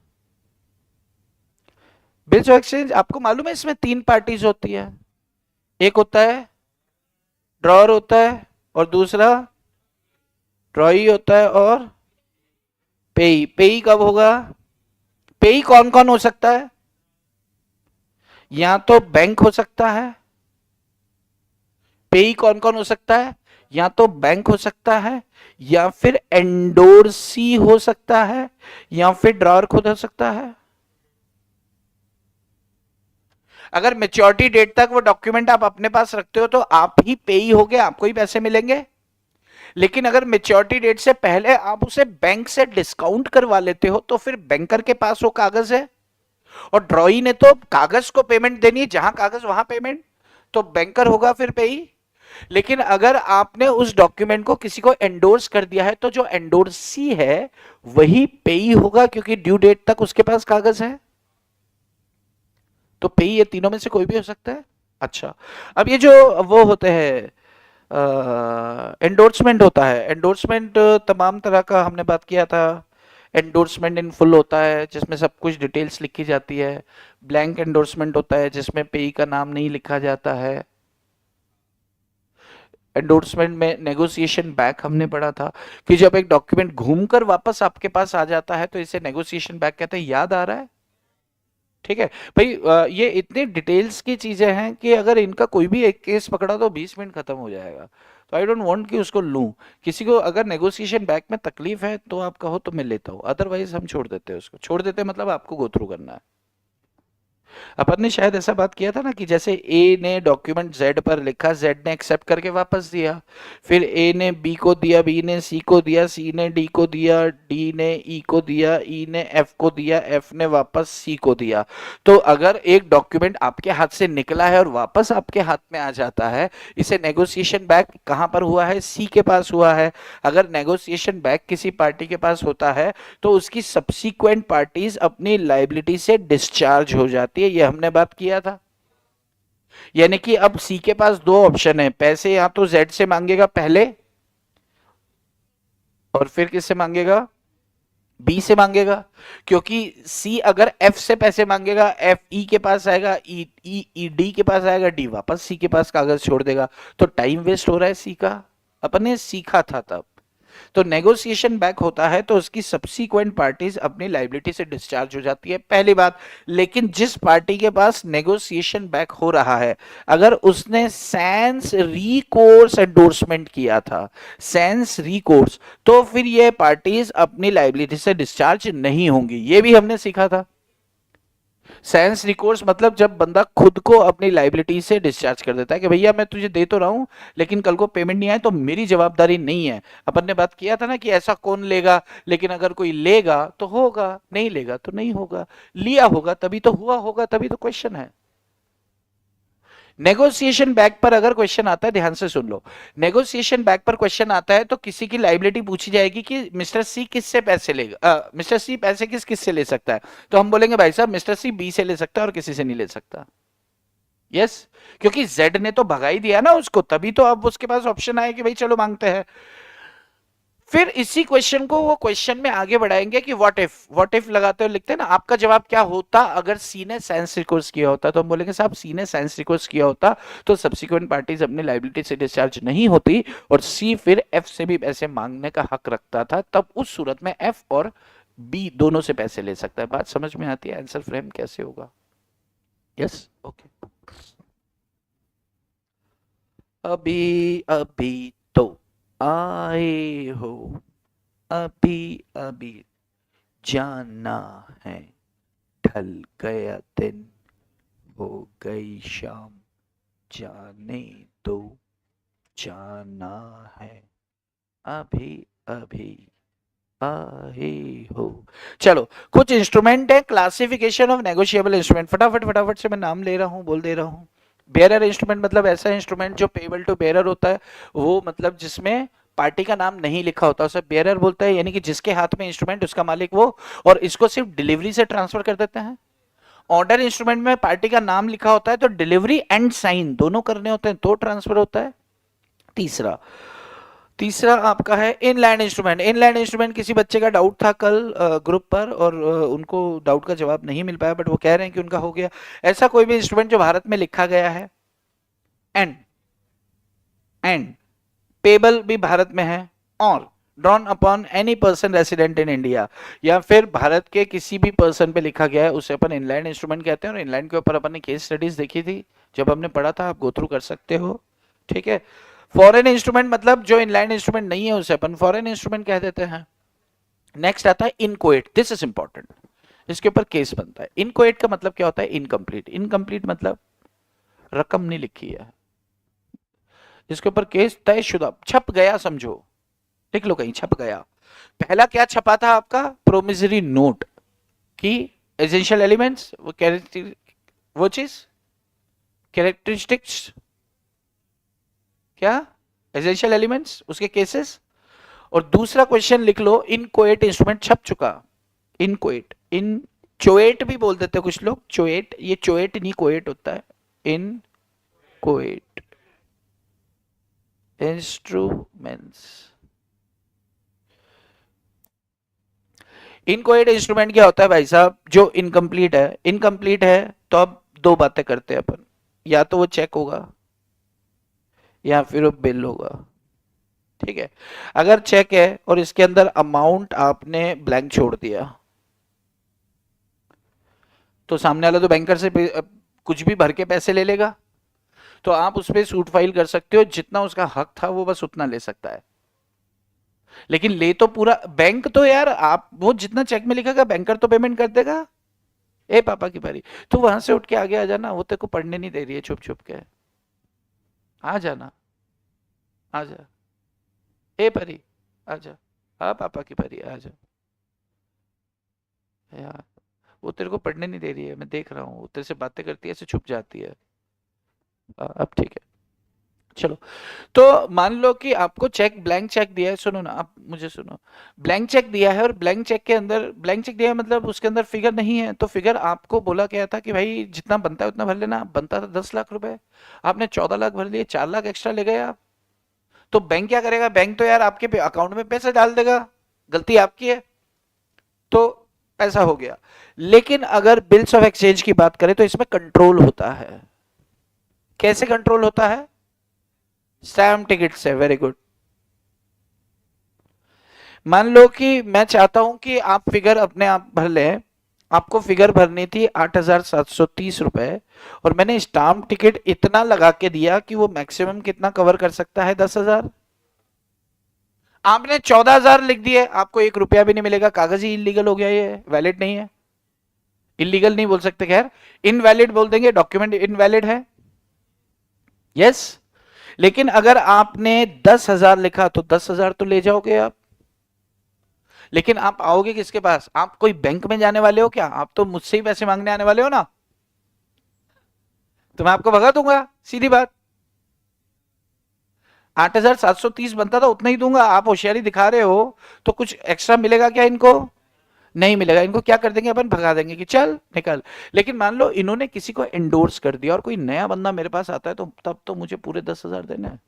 बिल्स ऑफ एक्सचेंज आपको मालूम है, इसमें 3 पार्टीज होती है। एक होता है ड्रॉअर होता है, और दूसरा ड्रॉई होता है, और पेई। पेई कब होगा, पेई कौन कौन हो सकता है, या तो बैंक हो सकता है, पेई कौन कौन हो सकता है, या तो बैंक हो सकता है, या फिर एंडोर्सी हो सकता है, या फिर ड्रॉअर खुद हो सकता है। अगर मेच्योरिटी डेट तक वो डॉक्यूमेंट आप अपने पास रखते हो तो आप ही पेई हो गए, आपको ही पैसे मिलेंगे। लेकिन अगर मेच्योरिटी डेट से पहले आप उसे बैंक से डिस्काउंट करवा लेते हो, तो फिर बैंकर के पास वो कागज है, और ड्रॉई ने तो कागज को पेमेंट देनी है, जहां कागज वहां पेमेंट, तो बैंकर होगा फिर पेई। लेकिन अगर आपने उस डॉक्यूमेंट को किसी को एंडोर्स कर दिया है, तो जो एंडोर्सी है वही पेई होगा, क्योंकि ड्यू डेट तक उसके पास कागज है। तो पेई ये तीनों में से कोई भी हो सकता है। अच्छा, अब ये जो वो होते हैं, एंडोर्समेंट होता है, एंडोर्समेंट तमाम तरह का हमने बात किया था। एंडोर्समेंट इन फुल होता है, जिसमें सब कुछ डिटेल्स लिखी जाती है। ब्लैंक एंडोर्समेंट होता है, जिसमें पेई का नाम नहीं लिखा जाता है। एंडोर्समेंट में नेगोशिएशन बैक हमने पढ़ा था, कि जब एक डॉक्यूमेंट घूमकर वापस आपके पास आ जाता है तो इसे नेगोशिएशन बैक कहते हैं। याद आ रहा है? ठीक है भाई, ये इतनी डिटेल्स की चीजें हैं कि अगर इनका कोई भी एक केस पकड़ा तो 20 मिनट खत्म हो जाएगा। तो आई डोंट वांट कि उसको लूं। किसी को अगर नेगोशिएशन बैक में तकलीफ है तो आप कहो तो मैं लेता हूं, अदरवाइज हम छोड़ देते हैं उसको। छोड़ देते हैं मतलब आपको गो थ्रू करना है। अपन ने शायद ऐसा बात किया था ना, कि जैसे ए ने डॉक्यूमेंट जेड पर लिखा, जेड ने एक्सेप्ट करके वापस दिया, फिर ए ने बी को दिया, बी ने सी को दिया, सी ने डी को दिया, डी ने ई को दिया, ई ने एफ को दिया, एफ ने वापस सी को दिया। तो अगर एक डॉक्यूमेंट आपके हाथ से निकला है और वापस आपके हाथ में आ जाता है, इसे नेगोशिएशन बैक कहां पर हुआ है, सी के पास हुआ है। अगर नेगोशिएशन बैक किसी पार्टी के पास होता है तो उसकी सब्सीक्वेंट पार्टीज अपनी लाइबिलिटी से डिस्चार्ज हो जाती है, ये हमने बात किया था। यानी कि अब सी के पास 2 ऑप्शन है, पैसे या तो जेड से मांगेगा पहले, और फिर किससे मांगेगा, बी से मांगेगा। क्योंकि सी अगर एफ से पैसे मांगेगा, एफ ई के पास आएगा, ई ई डी के पास आएगा, डी वापस सी के पास कागज छोड़ देगा। तो टाइम वेस्ट हो रहा है सी का, अपन ने सीखा था तब। तो नेगोशिएशन बैक होता है तो उसकी सब्सीक्वेंट पार्टीज अपनी लाइबिलिटी से डिस्चार्ज हो जाती है, पहली बात। लेकिन जिस पार्टी के पास नेगोशिएशन बैक हो रहा है, अगर उसने सैंस रिकोर्स एंडोर्समेंट किया था, सैंस रिकोर्स, तो फिर ये पार्टीज अपनी लाइबिलिटी से डिस्चार्ज नहीं होंगी। ये भी हमने सीखा था। सेंस रिकोर्स मतलब जब बंदा खुद को अपनी लाइबिलिटी से डिस्चार्ज कर देता है कि भैया मैं तुझे दे तो रहा हूं, लेकिन कल को पेमेंट नहीं आए तो मेरी जवाबदारी नहीं है। अपन ने बात किया था ना कि ऐसा कौन लेगा, लेकिन अगर कोई लेगा तो होगा, नहीं लेगा तो नहीं होगा, लिया होगा तभी तो हुआ होगा, तभी तो क्वेश्चन है। नेगोशिएशन बैक पर अगर क्वेश्चन आता है, ध्यान से सुन लो, नेगोशिएशन बैक पर क्वेश्चन आता है तो किसी की लाइबिलिटी पूछी जाएगी कि मिस्टर सी किससे पैसे लेगा, मिस्टर सी पैसे किस किस से ले सकता है, तो हम बोलेंगे भाई साहब मिस्टर सी बी से ले सकता है और किसी से नहीं ले सकता। यस, क्योंकि जेड ने तो भगा ही दिया ना उसको, तभी तो अब उसके पास ऑप्शन आया कि भाई चलो मांगते हैं। फिर इसी क्वेश्चन को वो क्वेश्चन में आगे बढ़ाएंगे कि व्हाट इफ लगाते हुए लिखते हैं ना, आपका जवाब क्या होता अगर सी ने साइंस रिकोर्स किया होता, तो हम बोलेंगे साहब सी ने साइंस रिकोर्स किया होता तो सब्सिक्वेंट पार्टीज अपनी लाइबिलिटी से डिस्चार्ज नहीं होती और सी फिर एफ से भी पैसे मांगने का हक रखता था, तब उस सूरत में एफ और बी दोनों से पैसे ले सकता है। बात समझ में आती है? आंसर फ्रेम कैसे होगा? Yes, okay. अभी अभी तो आए हो, अभी अभी जाना है, ढल गया दिन, हो गई शाम, जाने दो, जाना है, अभी अभी आए हो। चलो, कुछ इंस्ट्रूमेंट है, क्लासिफिकेशन ऑफ नेगोशिएबल इंस्ट्रूमेंट। फटाफट फटाफट से मैं नाम ले रहा हूं, बोल दे रहा हूं। बेयरर इंस्ट्रूमेंट मतलब ऐसा इंस्ट्रूमेंट जो पेबल टू बेयरर होता है, वो मतलब जिसमें पार्टी का नाम नहीं लिखा होता, उसे बेयरर बोलता है, यानी कि जिसके हाथ में इंस्ट्रूमेंट उसका मालिक वो, और इसको सिर्फ डिलीवरी से ट्रांसफर कर देते हैं। ऑर्डर इंस्ट्रूमेंट में पार्टी का नाम लिखा होता है तो डिलीवरी एंड साइन दोनों करने होते हैं तो ट्रांसफर होता है। तीसरा तीसरा आपका है इनलैंड इंस्ट्रूमेंट। इनलैंड इंस्ट्रूमेंट किसी बच्चे का डाउट था कल ग्रुप पर और उनको डाउट का जवाब नहीं मिल पाया, बट वो कह रहे हैं कि उनका हो गया। ऐसा कोई भी इंस्ट्रूमेंट जो भारत में लिखा गया है, एंड एंड पेबल भी भारत में है, और drawn upon any person resident in India, या फिर भारत के किसी भी पर्सन पे लिखा गया है, उसे अपन इनलैंड इंस्ट्रूमेंट कहते हैं। और इनलैंड के ऊपर अपन ने केस स्टडीज देखी थी जब हमने पढ़ा था, आप गो थ्रू कर सकते हो, ठीक है। फॉरेन इंस्ट्रूमेंट मतलब जो इनलैंड इंस्ट्रूमेंट नहीं है उसे अपन फॉरेन इंस्ट्रूमेंट कह देते हैं। नेक्स्ट आता है इनकोएट, दिस इज इंपॉर्टेंट, इसके ऊपर केस बनता है। इनकोएट का मतलब क्या होता है? इनकम्प्लीट। इनकम्प्लीट मतलब रकम नहीं लिखी है, इसके ऊपर केस तयशुदा, छप गया समझो, लिख लो कहीं छप गया। पहला क्या छपा था आपका? प्रोमिसरी नोट की एसेंशियल एलिमेंट्स, वो चीज कैरेक्टरिस्टिक्स, क्या एसेंशियल एलिमेंट्स, उसके केसेस। और दूसरा क्वेश्चन लिख लो, इन कोएट इंस्ट्रूमेंट छप चुका। इन कोएट, इन चोएट भी बोल देते कुछ लोग, चोएट, ये चोएट नहीं कोएट होता है। इन कोएट इंस्ट्रूमेंट्स, इनकोएट इंस्ट्रूमेंट क्या होता है भाई साहब? जो इनकम्प्लीट है, इनकम्प्लीट है तो अब दो बातें करते हैं अपन, या तो वो चेक होगा या फिर वो बिल होगा, ठीक है। अगर चेक है और इसके अंदर अमाउंट आपने ब्लैंक छोड़ दिया, तो सामने वाला तो बैंकर से कुछ भी भर के पैसे ले लेगा, तो आप उस पर सूट फाइल कर सकते हो, जितना उसका हक था वो बस उतना ले सकता है। लेकिन ले तो पूरा बैंक, तो यार आप वो जितना चेक में लिखेगा बैंकर तो पेमेंट कर देगा। ए पापा की बारी, तो वहां से उठ के आगे आ जाना, वो तेरे को पढ़ने नहीं दे रही है, छुप छुप के आ जाना, आ जा, ए परी आ जा, हाँ पापा की परी आ जा यार, वो तेरे को पढ़ने नहीं दे रही है, मैं देख रहा हूँ, तेरे से बातें करती है ऐसे छुप जाती है। अब ठीक है, चलो। तो मान लो कि आपको चेक, ब्लैंक चेक दिया है, सुनो ना आप मुझे सुनो, ब्लैंक चेक दिया है और ब्लैंक चेक के अंदर, ब्लैंक चेक दिया है मतलब उसके अंदर फिगर नहीं है, तो फिगर आपको बोला गया था कि भाई जितना बनता है उतना भर लेना। बनता था 10 लाख रुपए, आपने 14 लाख भर लिए, 4 लाख एक्स्ट्रा ले गए आप। तो बैंक क्या करेगा? बैंक तो यार आपके अकाउंट में पैसा डाल देगा, गलती आपकी है, तो ऐसा हो गया। लेकिन अगर बिल्स ऑफ एक्सचेंज की बात करें तो इसमें कंट्रोल होता है। कैसे कंट्रोल होता है? स्टैम्प टिकट से। Very good. मान लो कि मैं चाहता हूं कि आप फिगर अपने आप भर लें, आपको फिगर भरनी थी 8,730 रुपए, और मैंने स्टाम्प टिकट इतना लगा के दिया कि वो मैक्सिमम कितना कवर कर सकता है, 10,000। आपने 14,000 लिख दिए, आपको 1 रुपया भी नहीं मिलेगा, कागज ही इलीगल हो गया, ये वैलिड नहीं है। इलीगल नहीं बोल सकते, खैर इनवैलिड बोल देंगे, डॉक्यूमेंट इनवैलिड है। यस, लेकिन अगर आपने 10,000 लिखा तो 10,000 तो ले जाओगे आप। लेकिन आप आओगे किसके पास? आप कोई बैंक में जाने वाले हो क्या? आप तो मुझसे ही पैसे मांगने आने वाले हो ना, तो मैं आपको भगा दूंगा, सीधी बात। 8,730 बनता था, उतना ही दूंगा। आप होशियारी दिखा रहे हो तो कुछ एक्स्ट्रा मिलेगा क्या इनको? नहीं मिलेगा। इनको क्या कर देंगे अपन? भगा देंगे कि चल निकल। लेकिन मान लो इन्होंने किसी को एंडोर्स कर दिया और कोई नया बंदा मेरे पास आता है, तो तब तो मुझे पूरे 10,000 देना है,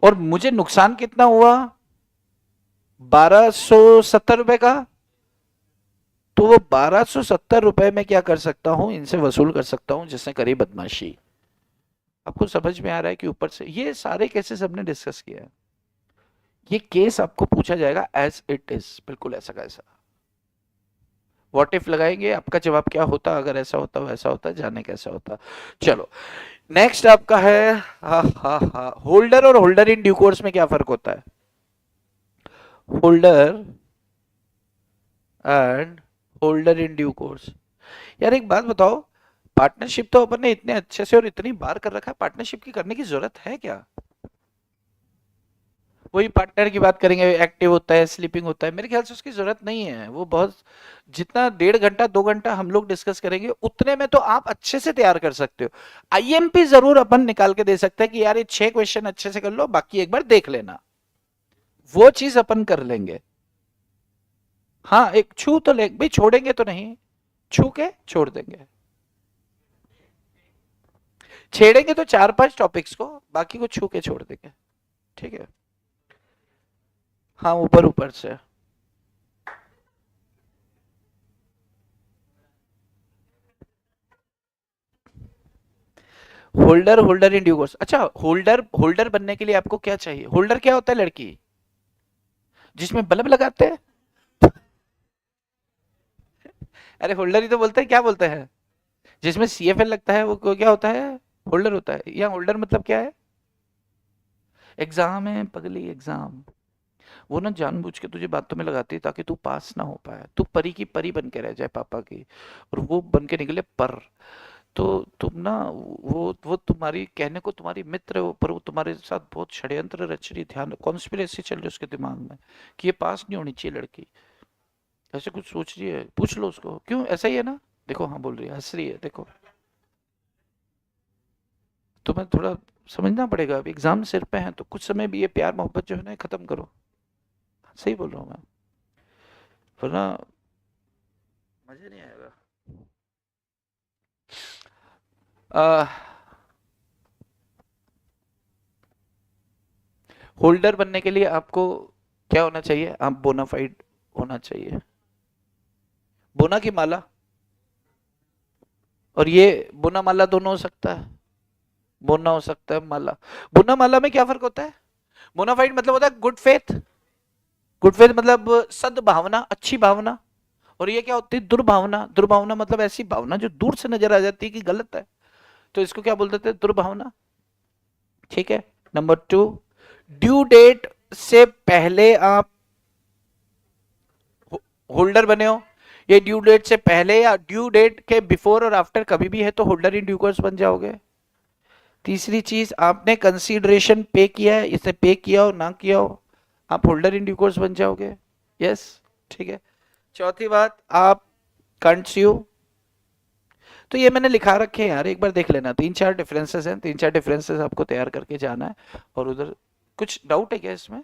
और मुझे नुकसान कितना हुआ? 1,270 रुपए का। तो वो 1,270 रुपए में क्या कर सकता हूं? इनसे वसूल कर सकता हूं जिसने करी बदमाशी। आपको समझ में आ रहा है कि ऊपर से ये सारे केसेस हमने डिस्कस किया है। ये केस आपको पूछा जाएगा एज इट इज, बिल्कुल ऐसा का ऐसा। व्हाट इफ लगाएंगे, आपका जवाब क्या होता अगर ऐसा होता वैसा होता, जाने कैसा होता। चलो नेक्स्ट आपका है, हा हा हा, होल्डर और होल्डर इन ड्यू कोर्स में क्या फर्क होता है? Holder and holder in due course. यार एक बात बताओ, पार्टनरशिप तो अपन ने इतने अच्छे से और इतनी बार कर रखा है, पार्टनरशिप की करने की जरूरत है क्या? वही पार्टनर की बात करेंगे, एक्टिव होता है, स्लीपिंग होता है, मेरे ख्याल से उसकी जरूरत नहीं है। वो बहुत, जितना 1.5 घंटा 2 घंटा हम लोग डिस्कस करेंगे उतने में तो आप अच्छे से तैयार कर सकते हो। आईएमपी जरूर अपन निकाल के दे सकते हैं कि यार ये 6 क्वेश्चन अच्छे से कर लो, बाकी एक बार देख लेना, वो चीज अपन कर लेंगे। हाँ, एक छू तो ले भाई, छोड़ेंगे तो नहीं, छू के छोड़ देंगे। छेड़ेंगे तो 4-5 टॉपिक्स को, बाकी को छू के छोड़ देंगे, ठीक है। हाँ, ऊपर ऊपर से। Holder, holder in due course. अच्छा, होल्डर, होल्डर बनने के लिए आपको क्या चाहिए? होल्डर क्या होता है? लड़की जिसमें बल्ब लगाते हैं। अरे होल्डर ही तो बोलते हैं, क्या बोलते हैं? जिसमें सीएफएल लगता है वो क्या होता है? होल्डर होता है। या होल्डर मतलब क्या है? एग्जाम है पगली, एग्जाम। वो ना जानबूझ के तुझे बातों में लगाती है ताकि तू पास ना हो पाए, तू परी की परी बन के रह जाए पापा की, और वो बन के निकले पर। तो तुम ना, वो तुम्हारी कहने को तुम्हारी मित्र है, पर वो तुम्हारे साथ बहुत षड्यंत्र रच रही, ध्यान, कॉन्स्पिरेसी चल रही है उसके दिमाग में कि ये पास नहीं होनी चाहिए लड़की, ऐसे कुछ सोच रही है। पूछ लो उसको, क्यों ऐसा ही है ना? देखो हाँ बोल रही है, हंस रही है, देखो। तुम्हें थोड़ा समझना पड़ेगा, अभी एग्जाम सिर पे है, तो कुछ समय भी ये प्यार मोहब्बत जो है ना खत्म करो। सही बोल रहा हूँ मैं, वरना मजे नहीं आएगा। होल्डर बनने के लिए आपको क्या होना चाहिए? आप बोनाफाइड होना चाहिए। बोना की माला, और ये बोना माला दोनों हो सकता है। बोना हो सकता है, माला। बोना माला में क्या फर्क होता है? बोनाफाइड मतलब होता है गुड फेथ। गुड फेथ मतलब सद्भावना, अच्छी भावना। और ये क्या होती है? दुर्भावना। दुर्भावना मतलब ऐसी भावना जो दूर से नजर आ जाती है कि गलत है, तो इसको क्या बोल देते हैं? दुर्भावना। ठीक है। नंबर 2, ड्यू डेट से पहले आप होल्डर बने हो, ये ड्यू डेट से पहले या ड्यू डेट के बिफोर और आफ्टर कभी भी है तो होल्डर इन ड्यू कोर्स बन जाओगे। तीसरी चीज, आपने कंसीडरेशन पे किया है, इसे पे किया हो ना किया हो, आप होल्डर इन ड्यू कोर्स बन जाओगे। यस, ठीक है। चौथी बात, आप कांट स्यू। तो ये मैंने लिखा रखे हैं यार, एक बार देख लेना, 3-4 डिफरेंसेस हैं, 3-4 डिफरेंसेस आपको तैयार करके जाना है। और उधर कुछ डाउट है क्या इसमें?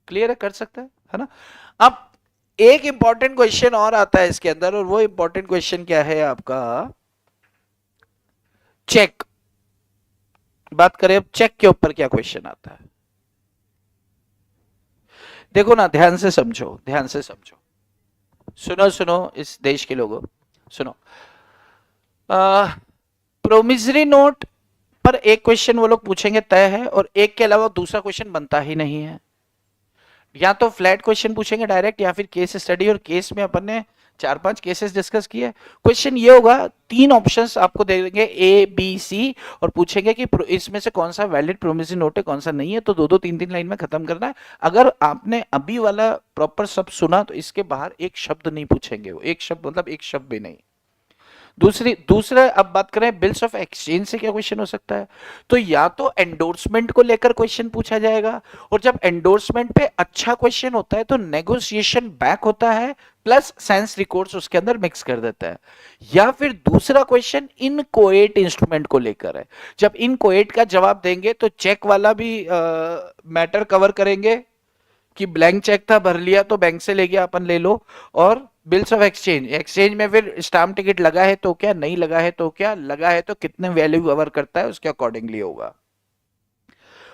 क्लियर है, कर सकता है ना? अब एक इंपॉर्टेंट क्वेश्चन और आता है इसके अंदर, और वो इंपॉर्टेंट क्वेश्चन क्या है आपका? चेक। बात करें अब चेक के ऊपर, क्या क्वेश्चन आता है? देखो ना, ध्यान से समझो, ध्यान से समझो, सुनो सुनो इस देश के लोगों, सुनो। प्रोमिसरी नोट पर एक क्वेश्चन वो लोग पूछेंगे तय है, और एक के अलावा दूसरा क्वेश्चन बनता ही नहीं है। या तो फ्लैट क्वेश्चन पूछेंगे डायरेक्ट, या फिर केस स्टडी, और केस में अपन ने 4-5 केसेस डिस्कस किए। क्वेश्चन ये होगा, 3 ऑप्शंस आपको दे देंगे ए बी सी, और पूछेंगे कि इसमें से कौन सा वैलिड प्रोमिसरी नोट है, कौन सा नहीं है, तो 2-2 3-3 लाइन में खत्म करना है। अगर आपने अभी वाला प्रॉपर शब्द सुना तो इसके बाहर एक शब्द नहीं पूछेंगे, वो एक शब्द मतलब एक शब्द भी नहीं। दूसरा अब बात करें बिल्स ऑफ एक्सचेंज से क्या क्वेश्चन हो सकता है, तो या तो एंडोर्समेंट को लेकर क्वेश्चन पूछा जाएगा, और जब एंडोर्समेंट पे अच्छा क्वेश्चन होता है तो नेगोशिएशन बैक होता है प्लस साइंस रिकॉर्ड्स उसके अंदर मिक्स कर देता है। या फिर दूसरा क्वेश्चन इन कोएट इंस्ट्रूमेंट को लेकर है, जब इन कोएट का जवाब देंगे तो चेक वाला भी मैटर कवर करेंगे कि ब्लैंक चेक था, भर लिया तो बैंक से ले गया अपन, ले लो। और बिल्स ऑफ एक्सचेंज, एक्सचेंज में फिर स्टाम्प टिकट लगा है तो क्या, नहीं लगा है तो क्या, लगा है तो कितने वैल्यू कवर करता है, उसके अकॉर्डिंगली होगा।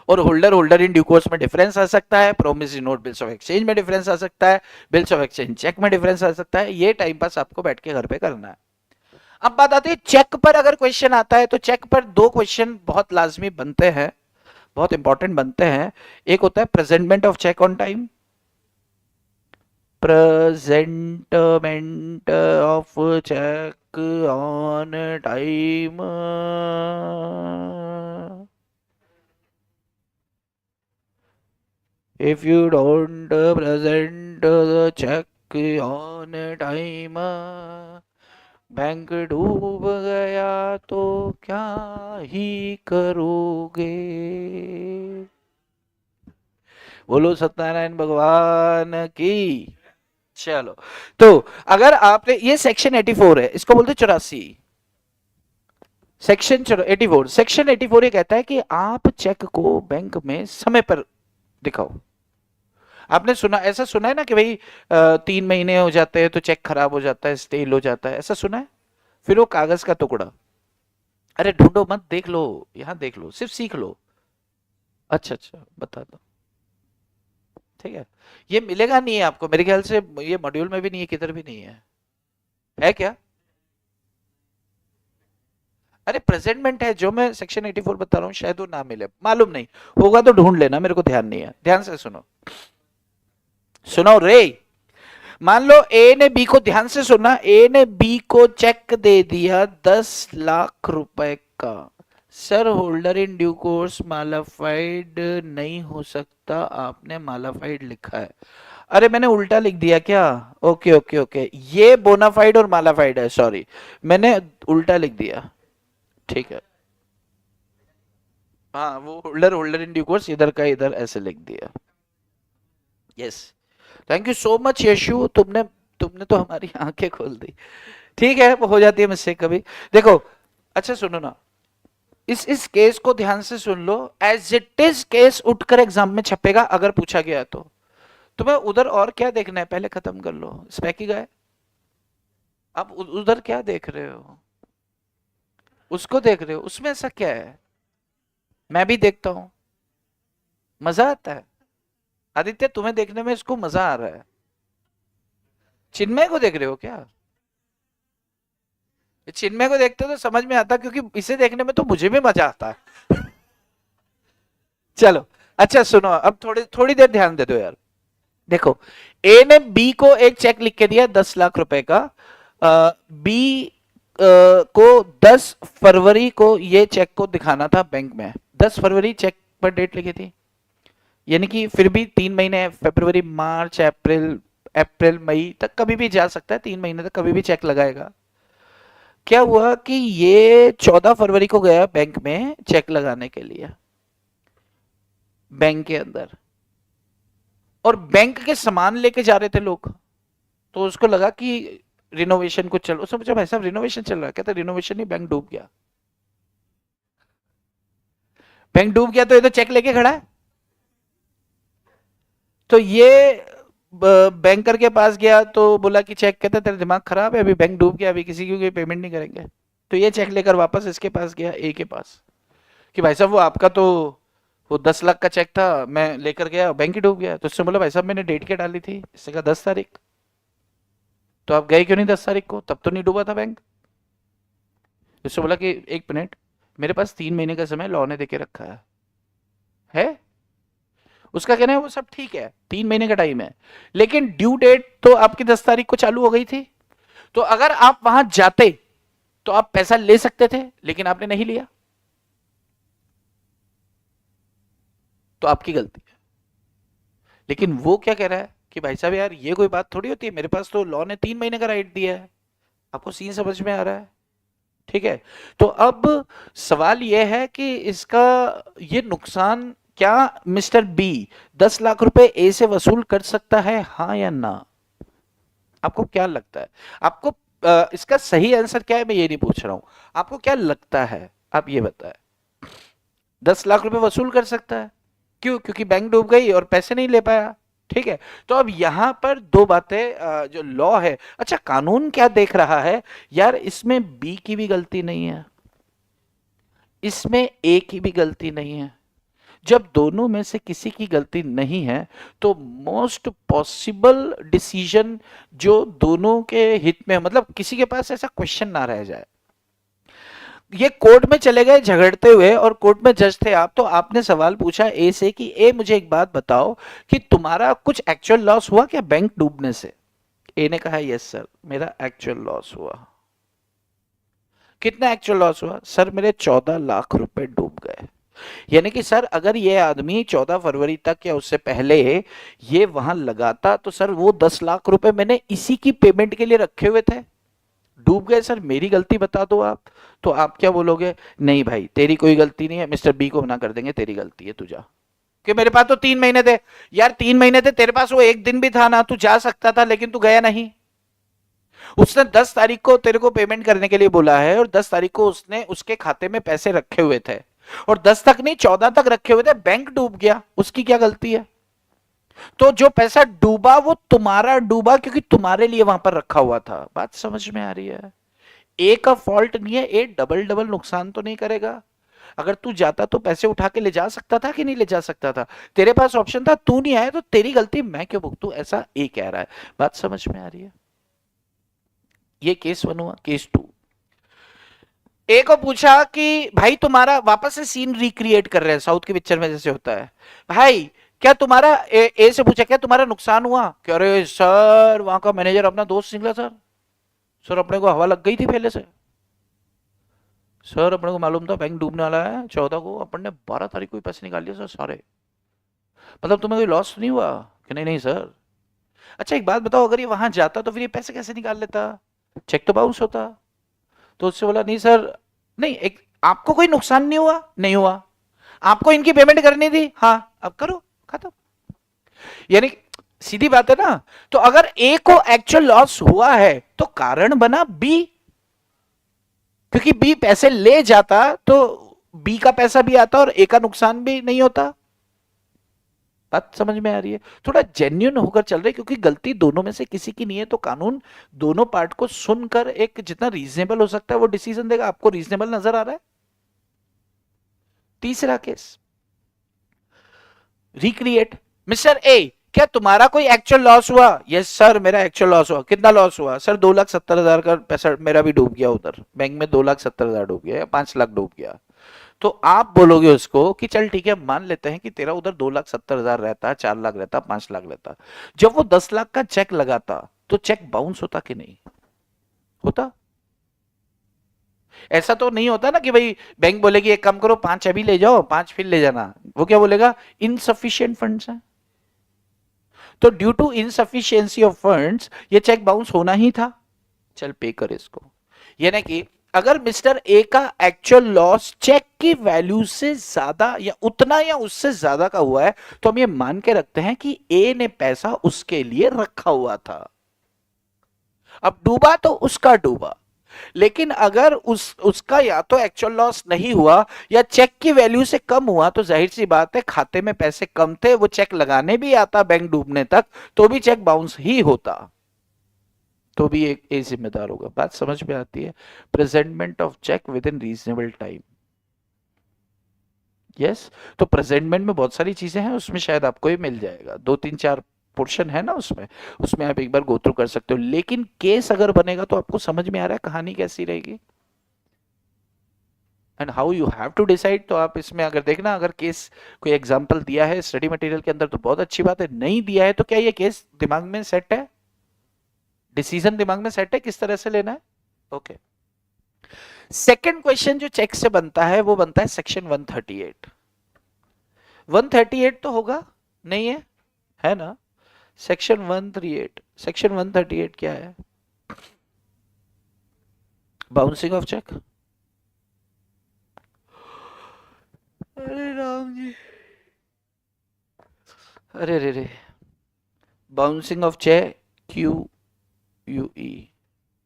और होल्डर इन ड्यू कोर्स में डिफरेंस आ सकता है, promissory note bills of exchange में डिफरेंस आ सकता है, बिल्स ऑफ एक्सचेंज चेक में डिफरेंस आ सकता है। ये टाइम पास आपको बैठ के घर पे करना है। अब बात आती है चेक पर, अगर क्वेश्चन आता है तो चेक पर 2 क्वेश्चन बहुत लाजमी बनते हैं, बहुत इंपॉर्टेंट बनते हैं। एक होता है presentment of cheque on time, presentment of check on time, if you don't present the check on time, bank डूब गया तो क्या ही करोगे। बोलो सत्यनारायण भगवान की। चलो, तो अगर आपने, ये सेक्शन 84 है, इसको बोलते 84, सेक्शन, चलो 84, सेक्शन 84 ये कहता है कि आप चेक को बैंक में समय पर दिखाओ। आपने सुना, ऐसा सुना है ना कि भाई 3 महीने हो जाते हैं तो चेक खराब हो जाता है, स्टेल हो जाता है, ऐसा सुना है। फिर वो कागज का टुकड़ा, अरे ढूंढो मत, देख लो, यहां देख लो, सिर्फ सीख लो। अच्छा अच्छा, बता दो, ठीक है। ये मिलेगा नहीं है आपको मेरे ख्याल से, ये मॉड्यूल में भी नहीं है, किधर भी नहीं है क्या? अरे प्रेजेंटमेंट है जो मैं सेक्शन 84 बता रहा हूँ, शायद वो ना मिले, मालूम नहीं, होगा तो ढूंढ लेना, मेरे को ध्यान नहीं है। ध्यान से सुनो, सुनो रे। मान लो ए ने बी को, ध्यान से सुनना, ए ने बी को चेक दे दिया 10 लाख रुपए का। Sir holder in due course mala fide नहीं हो सकता, आपने मालाफाइड लिखा है। अरे मैंने उल्टा लिख दिया क्या? ओके ओके ओके, ये बोनाफाइड और मालाफाइड है, सॉरी, मैंने उल्टा लिख दिया, ठीक है। हाँ, वो होल्डर इन ड्यू कोर्स इधर का इधर ऐसे लिख दिया। Yes, thank you so much Yashu, तुमने तुमने तो हमारी आंखें खोल दी। ठीक है, वो हो जाती है मुझसे कभी। देखो, अच्छा सुनो ना, इस केस को ध्यान से सुन लो, एज इट इज केस उठकर एग्जाम में छपेगा अगर पूछा गया तो। तुम्हें उधर और क्या देखना है, पहले खत्म कर लो स्पेकी गाय। अब उधर क्या देख रहे हो, उसको देख रहे हो, उसमें ऐसा क्या है? मैं भी देखता हूं, मजा आता है। आदित्य, तुम्हें देखने में इसको मजा आ रहा है, चिन्मय को देख रहे हो क्या? चिन्मय को देखते हो तो समझ में आता, क्योंकि इसे देखने में तो मुझे भी मजा आता है। चलो, अच्छा सुनो, अब थोड़ी थोड़ी देर ध्यान दे दो यार। देखो, ए ने बी को एक चेक लिख के दिया 10 लाख रुपए का, बी को 10 फरवरी को ये चेक को दिखाना था बैंक में। 10 फरवरी चेक पर डेट लिखी थी, यानी कि फिर भी 3 महीने, फरवरी मार्च अप्रैल, अप्रैल मई तक कभी भी जा सकता है, 3 महीने तक कभी भी चेक लगाएगा। क्या हुआ कि ये 14 फरवरी को गया बैंक में चेक लगाने के लिए, बैंक के अंदर, और बैंक के सामान लेके जा रहे थे लोग, तो उसको लगा कि रिनोवेशन कुछ चल, उसने पूछा भाई साहब रिनोवेशन चल रहा है, कहते रिनोवेशन नहीं, बैंक डूब गया। बैंक डूब गया तो ये तो चेक लेके खड़ा है। तो ये बैंकर के पास गया तो बोला कि चेक, कहते तेरा दिमाग खराब है, अभी बैंक डूब गया, अभी किसी की कोई पेमेंट नहीं करेंगे। तो ये चेक लेकर वापस इसके पास गया, ए के पास, कि भाई साहब वो आपका तो वो 10 लाख का चेक था, मैं लेकर गया, बैंक ही डूब गया। तो उसने बोला भाई साहब मैंने डेट क्या डाली थी, इसने कहा 10 तारीख। तो आप गए क्यों नहीं 10 तारीख को, तब तो नहीं डूबा था बैंक। उसने बोला कि 1 मिनट, मेरे पास 3 महीने का समय लॉ ने देके रखा है। उसका कहना है वो सब ठीक है, 3 महीने का टाइम है, लेकिन ड्यू डेट तो आपकी 10 तारीख को चालू हो गई थी। तो अगर आप वहां जाते तो आप पैसा ले सकते थे, लेकिन आपने नहीं लिया, तो आपकी गलती है। लेकिन वो क्या कह रहा है कि भाई साहब यार ये कोई बात थोड़ी होती है, मेरे पास तो लॉ ने 3 महीने का राइट दिया है। आपको सीन समझ में आ रहा है? ठीक है। तो अब सवाल यह है कि इसका ये नुकसान क्या मिस्टर बी 10 लाख रुपए ए से वसूल कर सकता है, हाँ या ना? आपको क्या लगता है? आपको इसका सही आंसर क्या है मैं ये नहीं पूछ रहा हूं, आपको क्या लगता है आप ये बताएं। 10 लाख रुपए वसूल कर सकता है, क्यों? क्योंकि बैंक डूब गई और पैसे नहीं ले पाया। ठीक है। तो अब यहां पर दो बातें, जो लॉ है, अच्छा कानून क्या देख रहा है, यार इसमें बी की भी गलती नहीं है, इसमें ए की भी गलती नहीं है। जब दोनों में से किसी की गलती नहीं है तो मोस्ट पॉसिबल डिसीजन जो दोनों के हित में, मतलब किसी के पास ऐसा क्वेश्चन ना रह जाए। ये कोर्ट में चले गए झगड़ते हुए और कोर्ट में जज थे आप, तो आपने सवाल पूछा ए से कि ए मुझे एक बात बताओ कि तुम्हारा कुछ एक्चुअल लॉस हुआ क्या बैंक डूबने से? ए ने कहा यस सर मेरा एक्चुअल लॉस हुआ। कितना एक्चुअल लॉस हुआ? सर मेरे 14 लाख रुपए डूब गए। यानी कि सर अगर ये आदमी 14 फरवरी तक या उससे पहले ये वहां लगाता तो सर वो 10 लाख रुपए मैंने इसी की पेमेंट के लिए रखे हुए थे, डूब गए सर, मेरी गलती बता दो आप। तो आप क्या बोलोगे? नहीं भाई तेरी कोई गलती नहीं है, मिस्टर बी को मना कर देंगे तेरी गलती है, तू जा। कि मेरे पास तो 3 महीने थे। यार 3 महीने थे, तेरे पास वो एक दिन भी था ना, तू जा सकता था लेकिन तू गया नहीं। उसने 10 तारीख को तेरे को पेमेंट करने के लिए बोला है और 10 तारीख को उसने उसके खाते में पैसे रखे हुए थे, और 10 तक नहीं 14 तक रखे हुए थे, बैंक डूब गया, उसकी क्या गलती है? तो जो पैसा डूबा वो तुम्हारा डूबा क्योंकि तुम्हारे लिए वहां पर रखा हुआ था। बात समझ में आ रही है? ए का फॉल्ट नहीं है, ए डबल डबल नुकसान तो नहीं करेगा। अगर तू जाता तो पैसे उठा के ले जा सकता था कि नहीं ले जा सकता था? तेरे पास ऑप्शन था, तू नहीं आया तो तेरी गलती मैं क्यों भुगतू, ऐसा ए कह रहा है। बात समझ में आ रही है? ये केस 1 हुआ। केस 2, ए को पूछा कि भाई तुम्हारा, वापस से सीन रिक्रिएट कर रहे हैं साउथ के पिक्चर में जैसे होता है, भाई क्या तुम्हारा ए से पूछा क्या तुम्हारा नुकसान हुआ? कह रहे सर वहां का मैनेजर अपना दोस्त निकला सर, सर अपने को हवा लग गई थी पहले से, सर अपने को मालूम था बैंक डूबने वाला है 14 को, अपन ने 12 तारीख को ही पैसे निकाल लिए सर सारे। मतलब तुम्हें कोई लॉस नहीं हुआ? कि नहीं नहीं सर। अच्छा एक बात बताओ, अगर ये वहां जाता तो फिर ये पैसे कैसे निकाल लेता? चेक तो बाउंस होता। तो उससे बोला नहीं सर, नहीं एक आपको कोई नुकसान नहीं हुआ, नहीं हुआ, आपको इनकी पेमेंट करनी थी, हाँ अब करो, खत्म। यानी सीधी बात है ना। तो अगर ए को एक्चुअल लॉस हुआ है तो कारण बना बी, क्योंकि बी पैसे ले जाता तो बी का पैसा भी आता और ए का नुकसान भी नहीं होता। बात समझ में आ रही है? थोड़ा जेन्युइन होकर चल रहे, क्योंकि गलती दोनों में से किसी की नहीं है, तो कानून दोनों पार्ट को सुनकर एक जितना रीजनेबल हो सकता है वो डिसीजन देगा। आपको रीजनेबल नजर आ रहा है? तीसरा केस, रिक्रिएट। मिस्टर ए क्या तुम्हारा कोई एक्चुअल लॉस हुआ? यस सर मेरा एक्चुअल लॉस हुआ। कितना लॉस हुआ? सर 2,70,000 का पैसा मेरा भी डूब गया, उधर बैंक में 2,70,000 डूब गया या 5 लाख डूब गया। तो आप बोलोगे उसको कि चल ठीक है मान लेते हैं कि तेरा उधर 2,70,000 रहता, 4 लाख रहता, 5 लाख रहता, जब वो 10 लाख का चेक लगाता तो चेक बाउंस होता कि नहीं होता? ऐसा तो नहीं होता ना कि भाई बैंक बोलेगी एक काम करो 5 अभी ले जाओ 5 फिर ले जाना, वो क्या बोलेगा? इनसफिशियंट फंड्स है। तो due to insufficiency of funds ये चेक बाउंस होना ही था, चल पे कर इसको। यानी कि अगर मिस्टर ए का एक्चुअल लॉस चेक की वैल्यू से ज्यादा या उतना या उससे ज्यादा का हुआ है तो हम ये मान के रखते हैं कि ए ने पैसा उसके लिए रखा हुआ था। अब डूबा तो उसका डूबा, लेकिन अगर उसका या तो एक्चुअल लॉस नहीं हुआ या चेक की वैल्यू से कम हुआ तो जाहिर सी बात है खाते में पैसे कम थे, वो चेक लगाने भी आता बैंक डूबने तक तो भी चेक बाउंस ही होता, तो भी एक ए जिम्मेदार होगा। बात समझ में आती है? Presentment of cheque within reasonable time. Yes. तो प्रेजेंटमेंट में बहुत सारी चीजें हैं, उसमें शायद आपको ही मिल जाएगा, 2 3 4 पोर्शन है ना उसमें, उसमें आप एक बार गो थ्रू कर सकते हो। लेकिन केस अगर बनेगा तो आपको समझ में आ रहा है कहानी कैसी रहेगी? And how you have to decide, तो आप इसमें अगर देखना, अगर केस कोई एग्जांपल दिया है स्टडी मटेरियल के अंदर तो बहुत अच्छी बात है, नहीं दिया है तो क्या ये केस दिमाग में सेट है, डिसीजन दिमाग में सेट है किस तरह से लेना है। ओके, सेकंड क्वेश्चन जो चेक से बनता है वो बनता है सेक्शन 138। 138 तो होगा नहीं है ना? सेक्शन 138, सेक्शन 138 क्या है? Bouncing of cheque. अरे राम जी, अरे रे रे, bouncing of cheque, Q U E,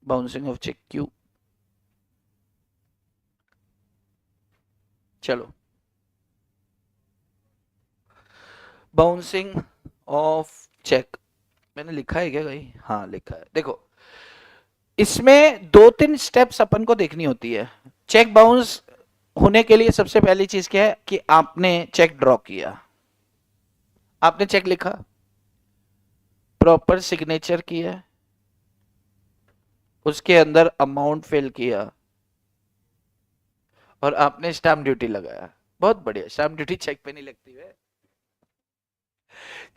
bouncing of cheque Q. चलो, बाउंसिंग ऑफ चेक मैंने लिखा है क्या भाई? हाँ लिखा है। देखो, इसमें दो तीन स्टेप्स अपन को देखनी होती है। चेक बाउंस होने के लिए सबसे पहली चीज क्या है कि आपने चेक ड्रॉ किया, आपने चेक लिखा, प्रॉपर सिग्नेचर किया, उसके अंदर अमाउंट फिल किया और आपने स्टैम्प ड्यूटी लगाया। बहुत बढ़िया, स्टैम्प ड्यूटी चेक पे नहीं लगती है।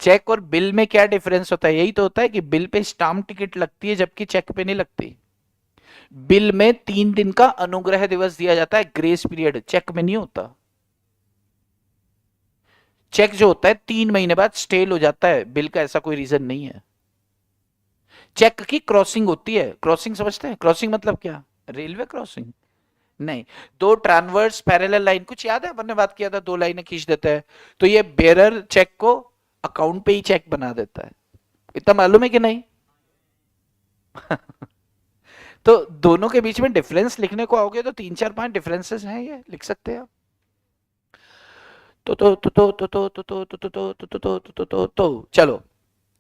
चेक और बिल में क्या डिफरेंस होता है? यही तो होता है कि बिल पे स्टाम्प टिकट लगती है जबकि चेक पे नहीं लगती। बिल में 3 दिन का अनुग्रह दिवस दिया जाता है, ग्रेस पीरियड, चेक में नहीं होता। चेक जो होता है 3 महीने बाद स्टेल हो जाता है, बिल का ऐसा कोई रीजन नहीं है। चेक की क्रॉसिंग होती है, क्रॉसिंग समझते हैं? क्रॉसिंग मतलब क्या? रेलवे क्रॉसिंग नहीं, दो ट्रांसवर्स पैरेलल लाइन, कुछ याद है अपन ने बात किया था, दो लाइनें खींच देता है तो ये बेरर चेक को अकाउंट पे ही चेक बना देता है। इतना मालूम है कि नहीं? तो दोनों के बीच में डिफरेंस लिखने को आओगे तो 3 4 5 डिफरेंसेस हैं, ये लिख सकते हैं आप। तो चलो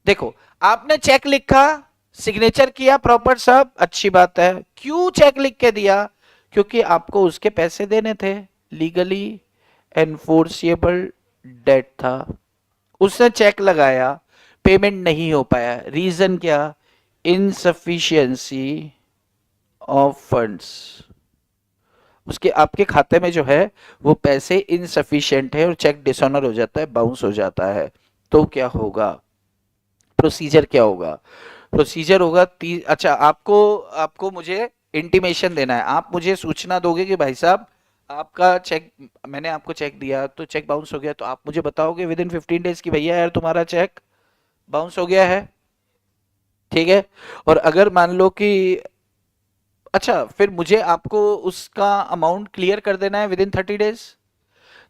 देखो, आपने चेक लिखा, सिग्नेचर किया प्रॉपर, सब अच्छी बात है। क्यों चेक लिख के दिया? क्योंकि आपको उसके पैसे देने थे, लीगली एनफोर्सिएबल डेट था। उसने चेक लगाया, पेमेंट नहीं हो पाया, रीजन क्या? Insufficiency of funds. उसके आपके खाते में जो है वो पैसे इनसफिशिएंट है और चेक डिसऑनर हो जाता है, बाउंस हो जाता है। तो क्या होगा? प्रोसीजर क्या होगा? प्रोसीजर होगा अच्छा, आपको आपको मुझे इंटीमेशन देना है, आप मुझे सूचना दोगे कि भाई साहब आपका चेक, मैंने आपको चेक दिया तो चेक बाउंस हो गया, तो आप मुझे बताओगे विद इन 15 डेज कि भैया यार तुम्हारा चेक बाउंस हो गया है, ठीक है? और अगर मान लो कि अच्छा, फिर मुझे आपको उसका अमाउंट क्लियर कर देना है विद इन 30 डेज।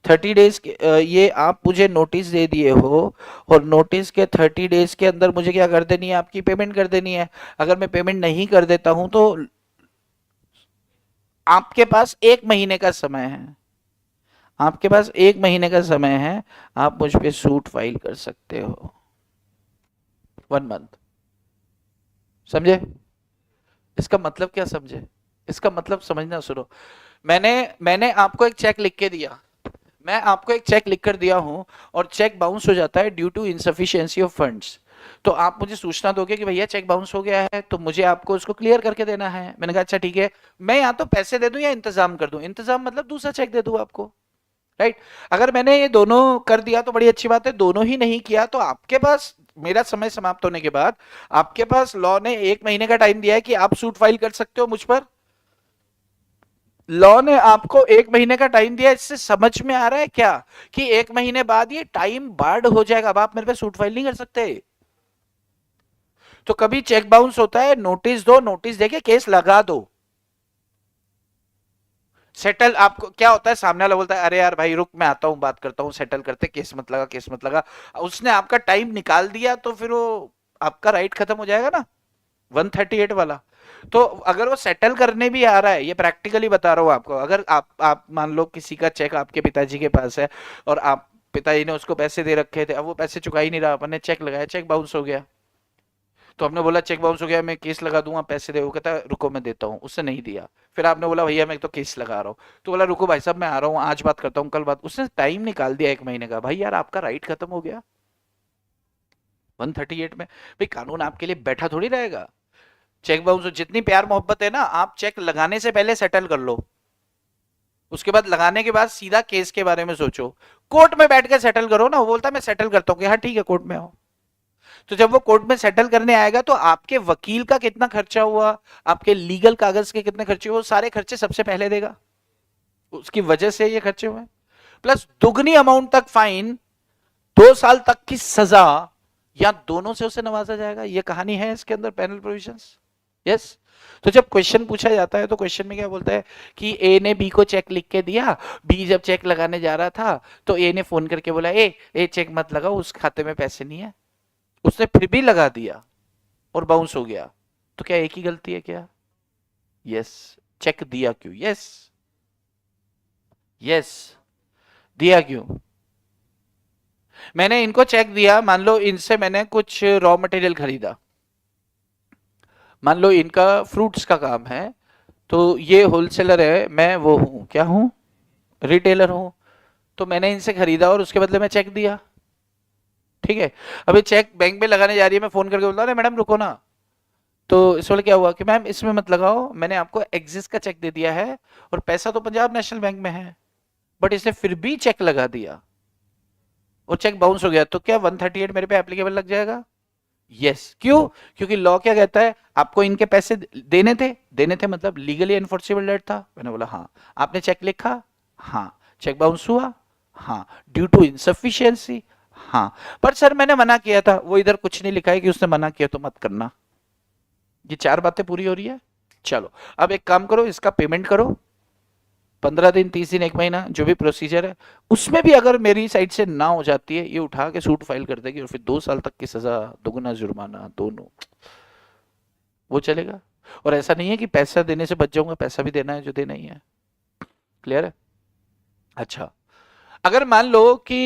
30 डेज ये आप मुझे नोटिस दे दिए हो और नोटिस के 30 डेज के अंदर मुझे क्या कर देनी है? आपकी पेमेंट कर देनी है। अगर मैं पेमेंट नहीं कर देता हूं तो आपके पास 1 महीने का समय है, आपके पास 1 महीने का समय है, आप मुझ पे सूट फाइल कर सकते हो। 1 मंथ, समझे? इसका मतलब क्या समझे? इसका मतलब समझना, सुनो, मैंने मैंने आपको एक चेक लिख के दिया, मैं आपको एक चेक लिख कर दिया हूं और चेक बाउंस हो जाता है due to insufficiency of funds. तो आप मुझे सूचना दोगे कि भैया चेक बाउंस हो गया है, तो मुझे आपको उसको क्लियर करके देना है। मैंने कहा अच्छा ठीक है, मैं या तो पैसे दे दूं या इंतजाम कर दूं। इंतजाम मतलब दूसरा चेक दे दूं आपको, राइट? अगर मैंने ये दोनों कर दिया तो बड़ी अच्छी बात है, दोनों ही नहीं किया तो आपके पास मेरा समय समाप्त होने के बाद आपके पास लॉ ने 1 महीने का टाइम दिया है कि आप सूट फाइल कर सकते हो मुझ पर। लॉ ने आपको 1 महीने का टाइम दिया, इससे समझ में आ रहा है क्या कि 1 महीने बाद ये टाइम बार्ड हो जाएगा, अब आप मेरे पे सूट फाइल नहीं कर सकते। तो कभी चेक बाउंस होता है, नोटिस दो, नोटिस देके केस लगा दो, सेटल। आपको क्या होता है, सामने वाला बोलता है अरे यार भाई रुक मैं आता हूं, बात करता हूं, सेटल करते, केस मत लगा, केस मत लगा। उसने आपका टाइम निकाल दिया तो फिर वो आपका राइट खत्म हो जाएगा ना, 138 वाला। तो अगर वो सेटल करने भी आ रहा है, ये प्रैक्टिकली बता रहा हूं आपको, अगर आप मान लो किसी का चेक आपके पिताजी के पास है और आप पिताजी ने उसको पैसे दे रखे थे, अब वो पैसे चुका ही नहीं रहा, अपन ने चेक लगाया, चेक बाउंस हो गया, तो हमने बोला चेक बाउंस हो गया, मैं केस लगा दूंगा, पैसे दे, वो कहता है रुको मैं देता हूँ, उसने नहीं दिया। फिर आपने बोला भैया मैं तो केस लगा रहा हूँ, तो बोला रुको भाई साहब मैं आ रहा हूँ, आज बात करता हूँ, कल बात, उसने टाइम निकाल दिया 1 महीने का, भाई यार आपका राइट खत्म हो गया 138 में। भाई कानून आपके लिए बैठा थोड़ी रहेगा। चेक बाउंस, जितनी प्यार मोहब्बत है ना, आप चेक लगाने से पहले सेटल कर लो। उसके बाद लगाने के बाद सीधा केस के बारे में सोचो, कोर्ट में बैठ के सेटल करो ना। वो बोलता है मैं सेटल करता हूँ, हाँ ठीक है कोर्ट में आओ। तो जब वो कोर्ट में सेटल करने आएगा तो आपके वकील का कितना खर्चा हुआ, आपके लीगल कागज के कितने खर्चे हुए, वो सारे खर्चे सबसे पहले देगा, उसकी वजह से ये खर्चे हुए। प्लस दुगनी अमाउंट तक फाइन, 2 साल तक की सजा, या दोनों से उसे नवाजा जाएगा। ये कहानी है इसके अंदर पेनल प्रोविजंस। यस। तो जब क्वेश्चन पूछा जाता है तो क्वेश्चन में क्या बोलता है कि ए ने बी को चेक लिख के दिया, बी जब चेक लगाने जा रहा था तो ए ने फोन करके बोला ए चेक मत लगाओ, उस खाते में पैसे नहीं है। उसने फिर भी लगा दिया और बाउंस हो गया, तो क्या एक ही गलती है क्या? यस। चेक दिया क्यों? यस। यस, दिया क्यों? मैंने इनको चेक दिया, मान लो इनसे मैंने कुछ रॉ मटेरियल खरीदा, मान लो इनका फ्रूट्स का काम है, तो ये होलसेलर है, मैं वो हूं, क्या हूं? रिटेलर हूं। तो मैंने इनसे खरीदा और उसके बदले में चेक दिया, ठीक है। अभी चेक बैंक में लगाने जा रही है, मैं फोन करके बोलता हूँ मैडम रुको ना, तो इस वाले क्या हुआ कि मैम इसमें मत लगाओ, मैंने आपको एक्सिस का चेक दे दिया है और पैसा तो पंजाब नेशनल बैंक में है, बट इसने फिर भी चेक लगा दिया और चेक बाउंस हो गया, तो क्या 138 मेरे पे एप्लीकेबल लग जाएगा? यस। क्यों? क्योंकि लॉ क्या कहता है, आपको इनके पैसे देने थे मतलब लीगली एनफोर्सेबल डेट था। मैंने बोला हाँ। आपने चेक लिखा? हाँ। चेक बाउंस हुआ? हाँ। Due to insufficiency? हाँ। पर सर मैंने मना किया था, वो इधर कुछ नहीं लिखा है कि उसने मना किया तो मत करना। ये 4 बातें पूरी हो रही है। चलो अब एक काम करो, इसका पेमेंट करो, 15 दिन, 30 दिन, 1 महीना, जो भी प्रोसीजर है, उसमें भी अगर मेरी साइड से ना हो जाती है, ये उठा के सूट फाइल कर देगी और फिर 2 साल तक की सजा, दोगुना जुर्माना, दोनों, वो चलेगा। और ऐसा नहीं है कि पैसा देने से बच जाऊंगा, पैसा भी देना है जो देना ही है। क्लियर है? अच्छा, अगर मान लो कि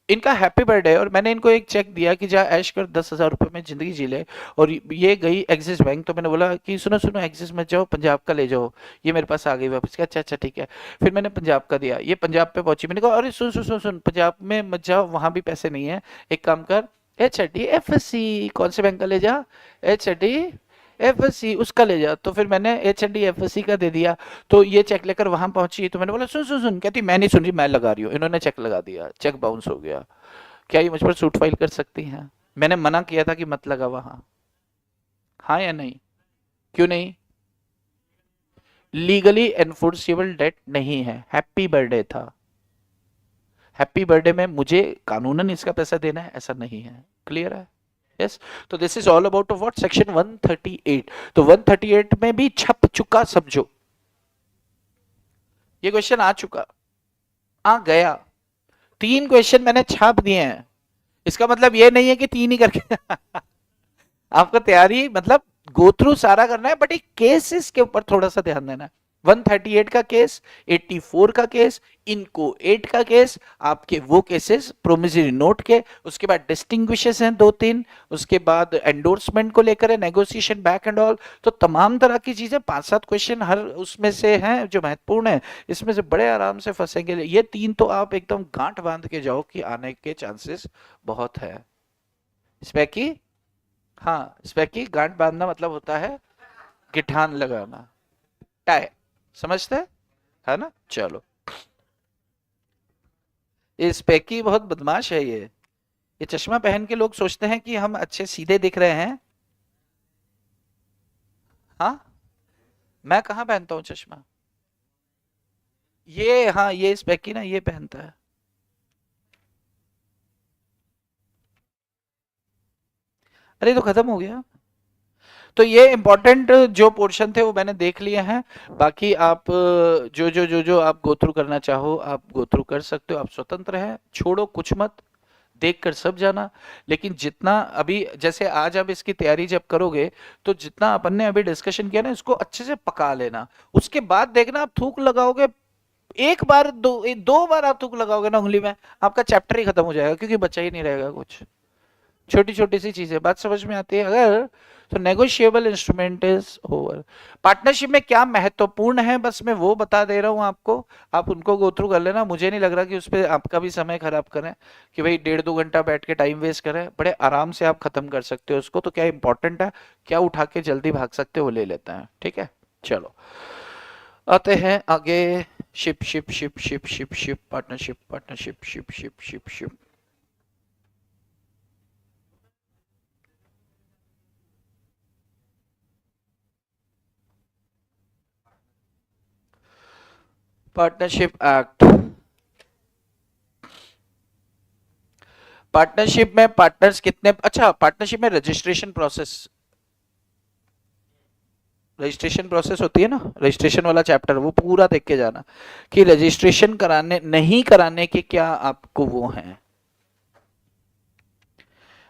इनका हैप्पी बर्थडे और मैंने इनको एक चेक दिया कि जा ऐश कर, 10,000 रुपए में जिंदगी जी ले, और ये गई एक्सिस बैंक, तो मैंने बोला कि सुनो सुनो एक्सिस मत जाओ, पंजाब का ले जाओ, ये मेरे पास आ गई वापस। अच्छा अच्छा ठीक है। फिर मैंने पंजाब का दिया, ये पंजाब पे पहुंची, मैंने कहा अरे सुन सुन सुन सुन, पंजाब में मत जाओ, वहां भी पैसे नहीं है, एक काम कर, HDFC, कौन से बैंक का ले जा? HDFC, उसका ले जा। तो फिर मैंने HDFC का दे दिया, तो ये चेक लेकर वहां पहुंची, तो मैंने बोला सुन सुन सुन, कहती मैं नहीं सुन रही, मैं लगा रही हूँ। इन्होंने चेक लगा दिया, चेक बाउंस हो गया। क्या ये मुझ पर सूट फाइल कर सकती हैं? मैंने मना किया था कि मत लगा वहां, हाँ या नहीं? क्यों नहीं? लीगली एनफोर्सेबल डेट नहीं है, हैप्पी बर्थडे था, हैप्पी बर्थडे में मुझे कानूनन इसका पैसा देना है ऐसा नहीं है। क्लियर है? यस। तो this is all about what, section 138। तो 138 में भी छप चुका, समझो ये क्वेश्चन आ चुका, आ गया, 3 क्वेश्चन मैंने छाप दिए हैं। इसका मतलब ये नहीं है कि 3 ही करके आपको तैयारी मतलब गो थ्रू सारा करना है, बट एक केसेस के ऊपर थोड़ा सा ध्यान देना है। 138 का केस, 84 का केस, इनको 8 का केस, आपके वो केसेस प्रोमिसरी नोट के, उसके बाद डिस्टिंग्विशेस हैं 2-3, उसके बाद एंडोर्समेंट को लेकर है, नेगोशिएशन बैक एंड ऑल, तो तमाम तरह की चीजें, 5-7 क्वेश्चन हर उसमें से हैं जो महत्वपूर्ण है, इसमें से बड़े आराम से फंसेंगे। ये 3 तो आप एकदम गांठ बांध के जाओ कि आने के चांसेस बहुत है। इसमें की, हाँ स्पेक की गांठ बांधना मतलब होता है गिठान लगाना, टाई, समझते हैं? है ना? चलो, ये स्पेकी बहुत बदमाश है। ये चश्मा पहन के लोग सोचते हैं कि हम अच्छे सीधे दिख रहे हैं। हाँ, मैं कहाँ पहनता हूँ चश्मा? ये हाँ, ये स्पेकी ना ये पहनता है। अरे तो खत्म हो गया। तो ये इंपॉर्टेंट जो पोर्शन थे वो मैंने देख लिए हैं। बाकी आप जो आप गो थ्रू करना चाहो आप गो थ्रू कर सकते हो, आप स्वतंत्र हैं, छोड़ो कुछ मत, देख कर सब जाना। लेकिन जितना अभी जैसे आज आप इसकी तैयारी जब करोगे तो जितना अपन ने अभी डिस्कशन किया ना, इसको अच्छे से पका लेना। उसके बाद देखना आप थूक लगाओगे, एक बार 2 बार आप थूक लगाओगे ना उंगली में, आपका चैप्टर ही खत्म हो जाएगा, क्योंकि बचा ही नहीं रहेगा कुछ। छोटी छोटी सी चीजें, बात समझ में आती है अगर? तो negotiable instrument is over. Partnership में क्या महत्वपूर्ण है बस मैं वो बता दे रहा हूं आपको, आप उनको गो थ्रू कर लेना। मुझे नहीं लग रहा कि उस पर आपका भी समय खराब करें, कि भाई 1.5-2 घंटा बैठ के टाइम वेस्ट करें, बड़े आराम से आप खत्म कर सकते हो उसको। तो क्या इंपॉर्टेंट है, क्या उठा के जल्दी भाग सकते हो वो ले लेते हैं, ठीक है? चलो, आते हैं आगे। Ship ship ship ship ship ship partnership partnership ship ship ship ship. Partnership act. Partnership में पार्टनर्स कितने, अच्छा पार्टनरशिप में रजिस्ट्रेशन प्रोसेस, रजिस्ट्रेशन प्रोसेस होती है ना, रजिस्ट्रेशन वाला चैप्टर वो पूरा देख के जाना कि रजिस्ट्रेशन कराने नहीं कराने के क्या आपको वो हैं।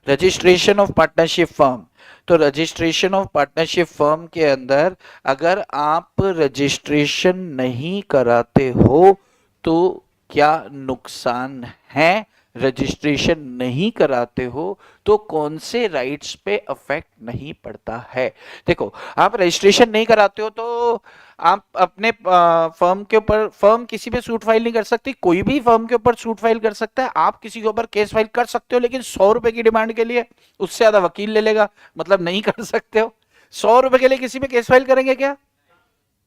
रजिस्ट्रेशन ऑफ पार्टनरशिप फर्म, तो रजिस्ट्रेशन ऑफ पार्टनरशिप फर्म के अंदर अगर आप रजिस्ट्रेशन नहीं कराते हो तो क्या नुकसान है, रजिस्ट्रेशन नहीं कराते हो तो कौन से राइट्स पे अफेक्ट नहीं पड़ता है। देखो आप रजिस्ट्रेशन नहीं कराते हो तो आप अपने फर्म के ऊपर, फर्म किसी पे सूट फाइल नहीं कर सकती, कोई भी फर्म के ऊपर सूट फाइल कर सकता है, आप किसी के ऊपर केस फाइल कर सकते हो लेकिन 100 रुपए की डिमांड के लिए, उससे ज्यादा वकील ले लेगा, मतलब नहीं कर सकते हो। 100 रुपए के लिए किसी पे केस फाइल करेंगे क्या?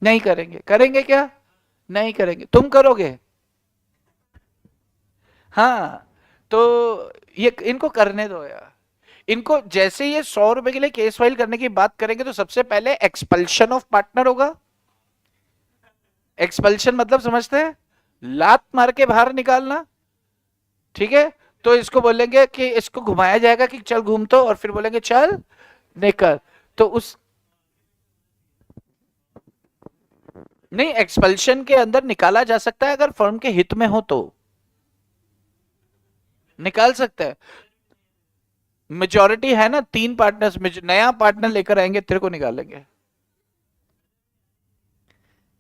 नहीं करेंगे। करेंगे क्या? नहीं करेंगे। तुम करोगे? हाँ। तो ये इनको करने दो यार। इनको जैसे ये 100 रुपए के लिए केस फाइल करने की बात करेंगे तो सबसे पहले एक्सपल्शन ऑफ पार्टनर होगा। एक्सपल्शन मतलब समझते हैं, लात मार के बाहर निकालना। ठीक है, तो इसको बोलेंगे कि इसको घुमाया जाएगा कि चल घूम, तो और फिर बोलेंगे चल निकल। तो उस, नहीं एक्सपल्शन के अंदर निकाला जा सकता है अगर फर्म के हित में हो तो निकाल सकता है। मेजोरिटी है ना, 3 पार्टनर्स, नया पार्टनर लेकर आएंगे तेरे को निकालेंगे।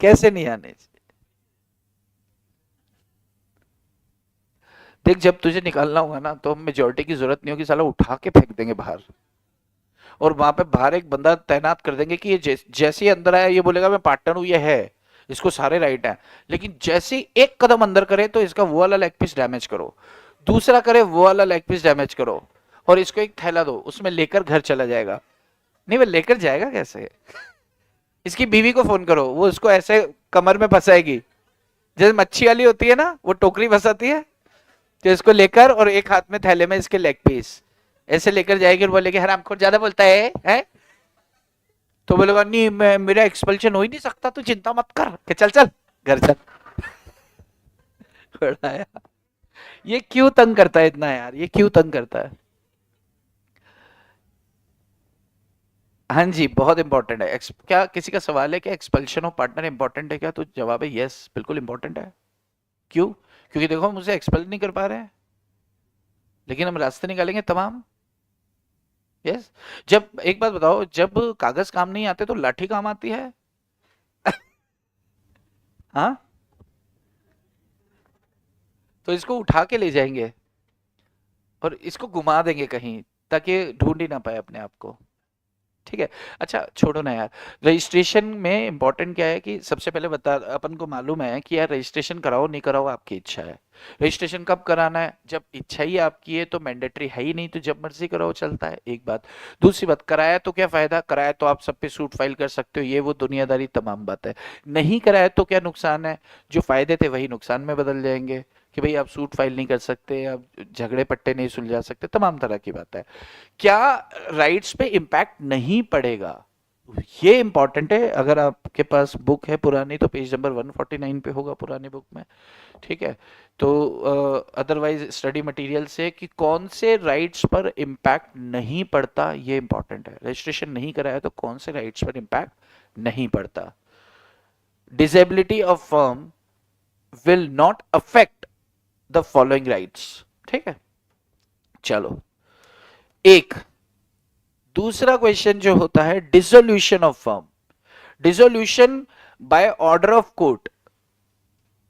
कैसे नहीं आने? देख जब तुझे निकालना होगा ना तो मेजोरिटी की जरूरत नहीं होगी, साला उठा के फेंक देंगे बाहर, और वहां पे बाहर एक बंदा तैनात कर देंगे कि ये जैसे ही अंदर आया ये बोलेगा मैं पार्टनर हूं, ये है, इसको सारे राइट हैं, लेकिन जैसे ही एक कदम अंदर करे तो इसका वो वाला लेग पीस डैमेज करो, दूसरा करे वो वाला लेग पीस डैमेज करो, और इसको एक थैला दो उसमें लेकर घर चला जाएगा। नहीं वो लेकर जाएगा कैसे? इसकी बीवी को फोन करो, वो उसको ऐसे कमर में फंसाएगी, जैसे मच्छी वाली होती है ना वो टोकरी फंसाती है, तो इसको लेकर और एक हाथ में थैले में इसके लेग पीस ऐसे लेकर जाएगी और बोलेगी हरामखोर ज्यादा बोलता है? तो बोलेगा नहीं मैं, मेरा एक्सपल्शन हो ही नहीं सकता, तू चिंता मत कर, कि चल चल घर चल। बड़ा यार, ये क्यों तंग करता है इतना यार, ये क्यों तंग करता है? हाँ जी बहुत इंपॉर्टेंट है। क्या किसी का सवाल है कि एक्सपल्शन ऑफ पार्टनर इंपॉर्टेंट है क्या? तो जवाब है यस बिल्कुल इंपॉर्टेंट है। क्यों? क्योंकि देखो हम उसे एक्सपेल नहीं कर पा रहे हैं लेकिन हम रास्ते निकालेंगे तमाम। यस। जब एक बात बताओ, जब कागज काम नहीं आते तो लाठी काम आती है? हाँ, तो इसको उठा के ले जाएंगे और इसको घुमा देंगे कहीं ताकि ढूंढ ही ना पाए अपने आप को। ठीक है। अच्छा छोड़ो ना यार, रजिस्ट्रेशन में इंपॉर्टेंट क्या है कि सबसे पहले बता, अपन को मालूम है कि यार रजिस्ट्रेशन कराओ नहीं कराओ आपकी इच्छा है। रजिस्ट्रेशन कब कराना है? जब इच्छा ही आपकी है तो मैंडेटरी है ही नहीं, तो जब मर्जी कराओ चलता है, एक बात। दूसरी बात, कराया तो क्या फायदा, कराया तो आप सब पे सूट फाइल कर सकते हो, ये वो दुनियादारी तमाम बात है। नहीं कराया तो क्या नुकसान है, जो फायदे थे वही नुकसान में बदल जाएंगे कि भाई आप सूट फाइल नहीं कर सकते, आप झगड़े पट्टे नहीं सुलझा सकते, तमाम तरह की बात है। क्या राइट्स पे इम्पैक्ट नहीं पड़ेगा, ये इंपॉर्टेंट है। अगर आपके पास बुक है पुरानी तो पेज नंबर 149 पे होगा पुरानी बुक में। ठीक है, तो अदरवाइज स्टडी मटेरियल से कि कौन से राइट्स पर इम्पैक्ट नहीं पड़ता, ये इंपॉर्टेंट है। रजिस्ट्रेशन नहीं कराया तो कौन से राइट्स पर इम्पैक्ट नहीं पड़ता। Disability of firm will not affect the following rights. ठीक है, चलो एक दूसरा क्वेश्चन जो होता है dissolution of firm, dissolution by order of court.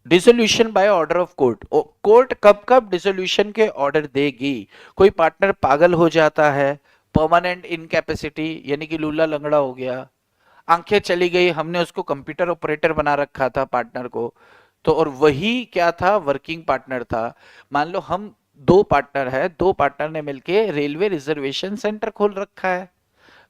Dissolution by order of court, court कब कब डिसोल्यूशन के ऑर्डर देगी? कोई पार्टनर पागल हो जाता है, परमानेंट इनकैपेसिटी यानी कि लूला लंगड़ा हो गया, आंखें चली गई, हमने उसको कंप्यूटर ऑपरेटर बना रखा था पार्टनर को, तो और वही क्या था, वर्किंग पार्टनर था। मान लो हम दो पार्टनर है, दो पार्टनर ने मिलके रेलवे रिजर्वेशन सेंटर खोल रखा है,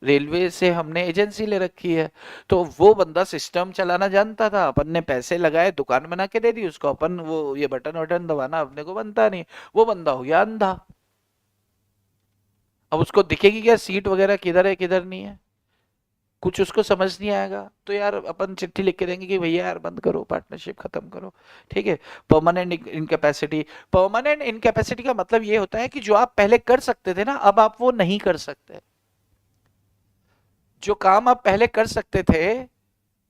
रेलवे से हमने एजेंसी ले रखी है, तो वो बंदा सिस्टम चलाना जानता था, अपन ने पैसे लगाए, दुकान बना के दे दी उसको, अपन वो ये बटन वटन दबाना अपने को बनता नहीं, वो बंदा हो गया अंधा। अब उसको दिखेगी क्या सीट वगैरह किधर है किधर नहीं है, कुछ उसको समझ नहीं आएगा, तो यार अपन चिट्ठी लिख के देंगे कि भैया यार बंद करो, पार्टनरशिप खत्म करो। ठीक है। परमानेंट इनकैपेसिटी, परमानेंट इनकैपेसिटी का मतलब ये होता है कि जो आप पहले कर सकते थे ना, अब आप वो नहीं कर सकते। जो काम आप पहले कर सकते थे,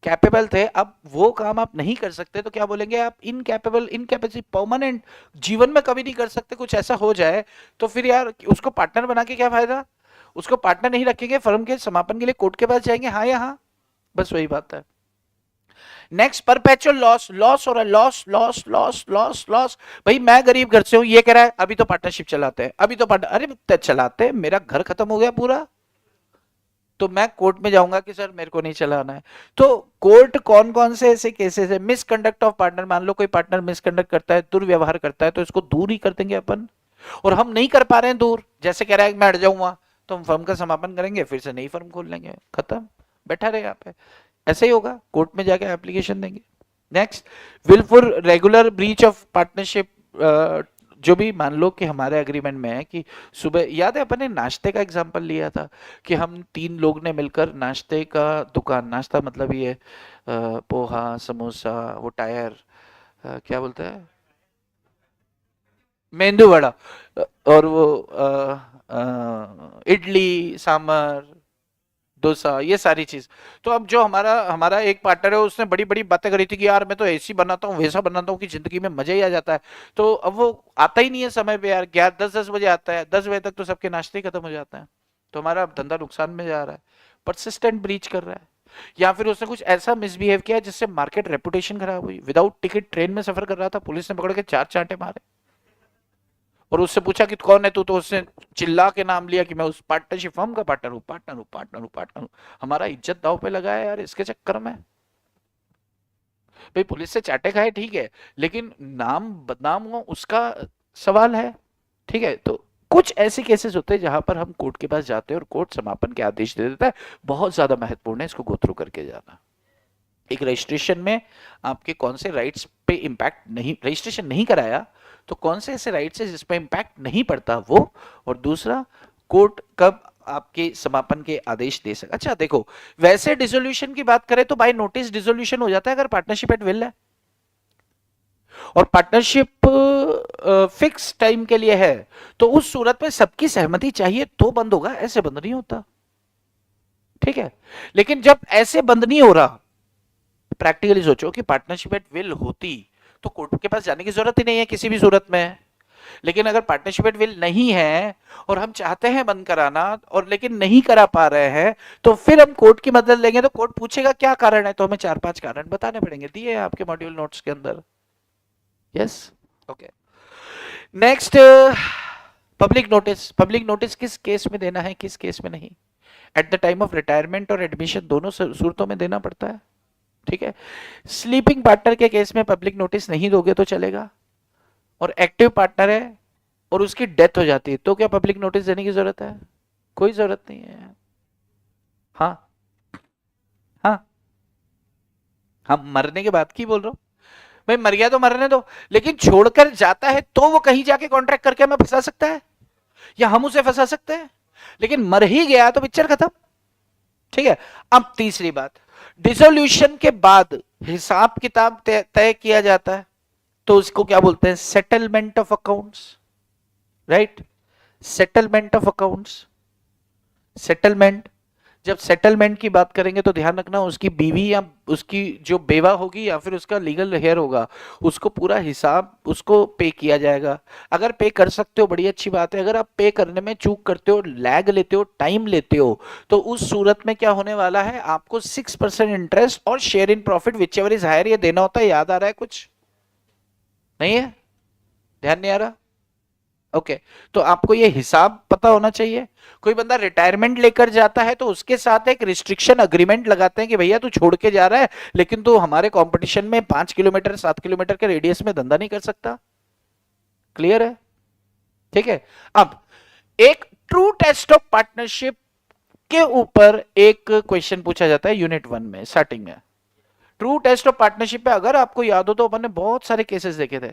कैपेबल थे, अब वो काम आप नहीं कर सकते, तो क्या बोलेंगे आप, इनकैपेबल, इनकैपेसिटी, परमानेंट, जीवन में कभी नहीं कर सकते, कुछ ऐसा हो जाए तो फिर यार उसको पार्टनर बना के क्या फायदा। उसको पार्टनर नहीं रखेंगे, फर्म के समापन के लिए कोर्ट के पास जाएंगे, हाँ या हाँ, बस वही बात है। नेक्स्ट, परपेचुअल लॉस, लॉस हो रहा है, loss loss loss loss loss. भाई मैं गरीब घर से हूं, ये कह रहा है अभी तो पार्टनरशिप चलाते हैं, अभी तो पार्टनर, अरे चलाते, मेरा घर खत्म हो गया पूरा, तो मैं कोर्ट में जाऊंगा कि सर मेरे को नहीं चलाना है। तो कोर्ट कौन कौन से ऐसे केसेस है, मिसकंडक्ट ऑफ पार्टनर, मान लो कोई पार्टनर मिसकंडक्ट करता है, दुर्व्यवहार करता है, तो इसको दूर ही कर देंगे अपन। और हम नहीं कर पा रहे हैं दूर, जैसे कह रहा है मैं हट जाऊंगा, तो हम फर्म का समापन करेंगे, फिर से नई फर्म खोल लेंगे, खत्म, बैठा रहे यहाँ पे। ऐसे ही होगा, कोर्ट में जाके एप्लीकेशन देंगे। Next, wilful regular breach of partnership, जो भी मान लो कि हमारे एग्रीमेंट में है कि सुबह, याद है अपन ने नाश्ते का एग्जांपल लिया था कि हम 3 लोग ने मिलकर नाश्ते का दुकान, नाश्ता मतलब ये पोहा समोसा, वो टायर, क्या बोलते हैं, मेंदू वड़ा, और वो इडली सांभर डोसा, ये सारी चीज। तो अब जो हमारा हमारा एक पार्टनर है, उसने बड़ी बड़ी बातें करी थी कि यार मैं तो ऐसी बनाता हूँ वैसा बनाता हूँ कि जिंदगी में मजा ही आ जाता है, तो अब वो आता ही नहीं है समय पे यार, 11 10 10 बजे आता है, 10 बजे तक तो सबके नाश्ते ही खत्म हो जाता है, तो हमारा धंधा नुकसान में जा रहा है, परसिस्टेंट ब्रीच कर रहा है। या फिर उसने कुछ ऐसा मिसबिहेव किया जिससे मार्केट रेपुटेशन खराब हुई, विदाउट टिकट ट्रेन में सफर कर रहा था, पुलिस ने पकड़ के 4 चांटे मारे, और उससे पूछा कि कौन है तू, तो उसने चिल्ला के नाम लिया कि मैं उस पार्टनरशिप फर्म का पार्टनर हूँ, पार्टनर हूँ, पार्टनर हूँ, पार्टनर हूँ। हमारा इज्जत दांव पे लगा है यार इसके चक्कर में। भाई पुलिस से चाटे खाए ठीक है, लेकिन नाम बदनाम हुआ उसका सवाल है। ठीक है, तो कुछ ऐसे केसेस होते हैं जहां पर हम कोर्ट के पास जाते हैं और कोर्ट समापन के आदेश दे देता है, बहुत ज्यादा महत्वपूर्ण है इसको गो थ्रू करके जाना। एक रजिस्ट्रेशन में आपके कौन से राइट्स पे इंपैक्ट नहीं, रजिस्ट्रेशन नहीं कराया तो कौन से ऐसे राइट्स है जिस पे इंपैक्ट नहीं पड़ता वो, और दूसरा कोर्ट कब आपके समापन के आदेश दे सकता। अच्छा देखो, वैसे डिसोल्यूशन की बात करें तो बाय नोटिस डिसोल्यूशन हो जाता है अगर पार्टनरशिप एट विल है, और पार्टनरशिप फिक्स टाइम के लिए है, तो उस सूरत में सबकी सहमति चाहिए तो बंद होगा, ऐसे बंद नहीं होता। ठीक है, लेकिन जब ऐसे बंद नहीं हो रहा, प्रैक्टिकली सोचो कि पार्टनरशिप एट विल होती तो कोर्ट के पास जाने की जरूरत ही नहीं है किसी भी सूरत में। लेकिन अगर पार्टनरशिप एट विल नहीं है और हम चाहते हैं बंद कराना और लेकिन नहीं करा पा रहे हैं, तो फिर हम कोर्ट की मदद लेंगे, तो कोर्ट पूछेगा क्या कारण है, तो हमें 4 5 कारण बताने पड़ेंगे, दिए हैं आपके मॉड्यूल नोट्स के अंदर। Yes, okay. Next, public notice. Public notice किस केस में देना है, किस केस में नहीं, at the time of retirement और एडमिशन, दोनों सूरतों में देना पड़ता है। ठीक है, स्लीपिंग पार्टनर के केस में पब्लिक नोटिस नहीं दोगे तो चलेगा, और एक्टिव पार्टनर है और उसकी डेथ हो जाती है तो क्या पब्लिक नोटिस देने की जरूरत है, कोई जरूरत नहीं है। हाँ, हाँ, हम मरने के बाद की बोल रहा हूं, भाई मर गया तो मरने दो, लेकिन छोड़कर जाता है तो वो कहीं जाके कॉन्ट्रैक्ट करके हमें फंसा सकता है या हम उसे फंसा सकते हैं, लेकिन मर ही गया तो पिक्चर खत्म। ठीक है, अब तीसरी बात, डिसोल्यूशन के बाद हिसाब किताब तय किया जाता है, तो उसको क्या बोलते हैं, settlement of accounts, right, settlement of accounts. Settlement, जब सेटलमेंट की बात करेंगे तो ध्यान रखना उसकी बीवी या उसकी जो बेवा होगी या फिर उसका लीगल हेयर होगा, उसको पूरा हिसाब उसको पे किया जाएगा। अगर पे कर सकते हो बड़ी अच्छी बात है, अगर आप पे करने में चूक करते हो, लैग लेते हो, टाइम लेते हो, तो उस सूरत में क्या होने वाला है, आपको 6% इंटरेस्ट और share in profit whichever is higher ये देना होता है। याद आ रहा है, कुछ नहीं है, ध्यान नहीं आ रहा, ओके। तो आपको ये हिसाब पता होना चाहिए। कोई बंदा रिटायरमेंट लेकर जाता है तो उसके साथ एक रिस्ट्रिक्शन अग्रीमेंट लगाते हैं कि भैया तू छोड़ के जा रहा है, लेकिन तू हमारे कंपटीशन में 5 किलोमीटर 7 किलोमीटर के रेडियस में धंधा नहीं कर सकता। क्लियर है? ठीक है, अब एक ट्रू टेस्ट ऑफ पार्टनरशिप के ऊपर एक क्वेश्चन पूछा जाता है यूनिट 1 में स्टार्टिंग में। ट्रू टेस्ट ऑफ पार्टनरशिप पे अगर आपको याद हो तो अपन ने बहुत सारे केसेस देखे थे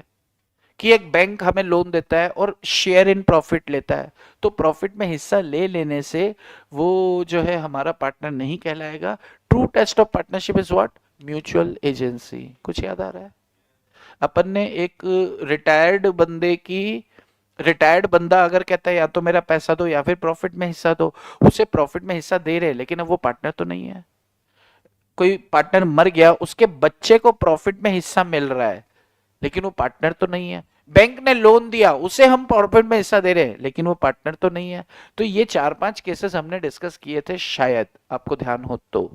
कि एक बैंक हमें लोन देता है और शेयर इन प्रॉफिट लेता है, तो प्रॉफिट में हिस्सा ले लेने से वो जो है हमारा पार्टनर नहीं कहलाएगा। True test of partnership is what? Mutual agency. कुछ याद आ रहा है? अपन ने एक रिटायर्ड बंदा अगर कहता है या तो मेरा पैसा दो या फिर प्रॉफिट में हिस्सा दो, उसे प्रॉफिट में हिस्सा दे रहे लेकिन अब वो पार्टनर तो नहीं है। कोई पार्टनर मर गया, उसके बच्चे को प्रॉफिट में हिस्सा मिल रहा है लेकिन वो पार्टनर तो नहीं है। बैंक ने लोन दिया, उसे हम प्रॉफिट में हिस्सा दे रहे हैं लेकिन वो पार्टनर तो नहीं है। तो ये 4-5 केसेस हमने डिस्कस किए थे, शायद आपको ध्यान हो तो,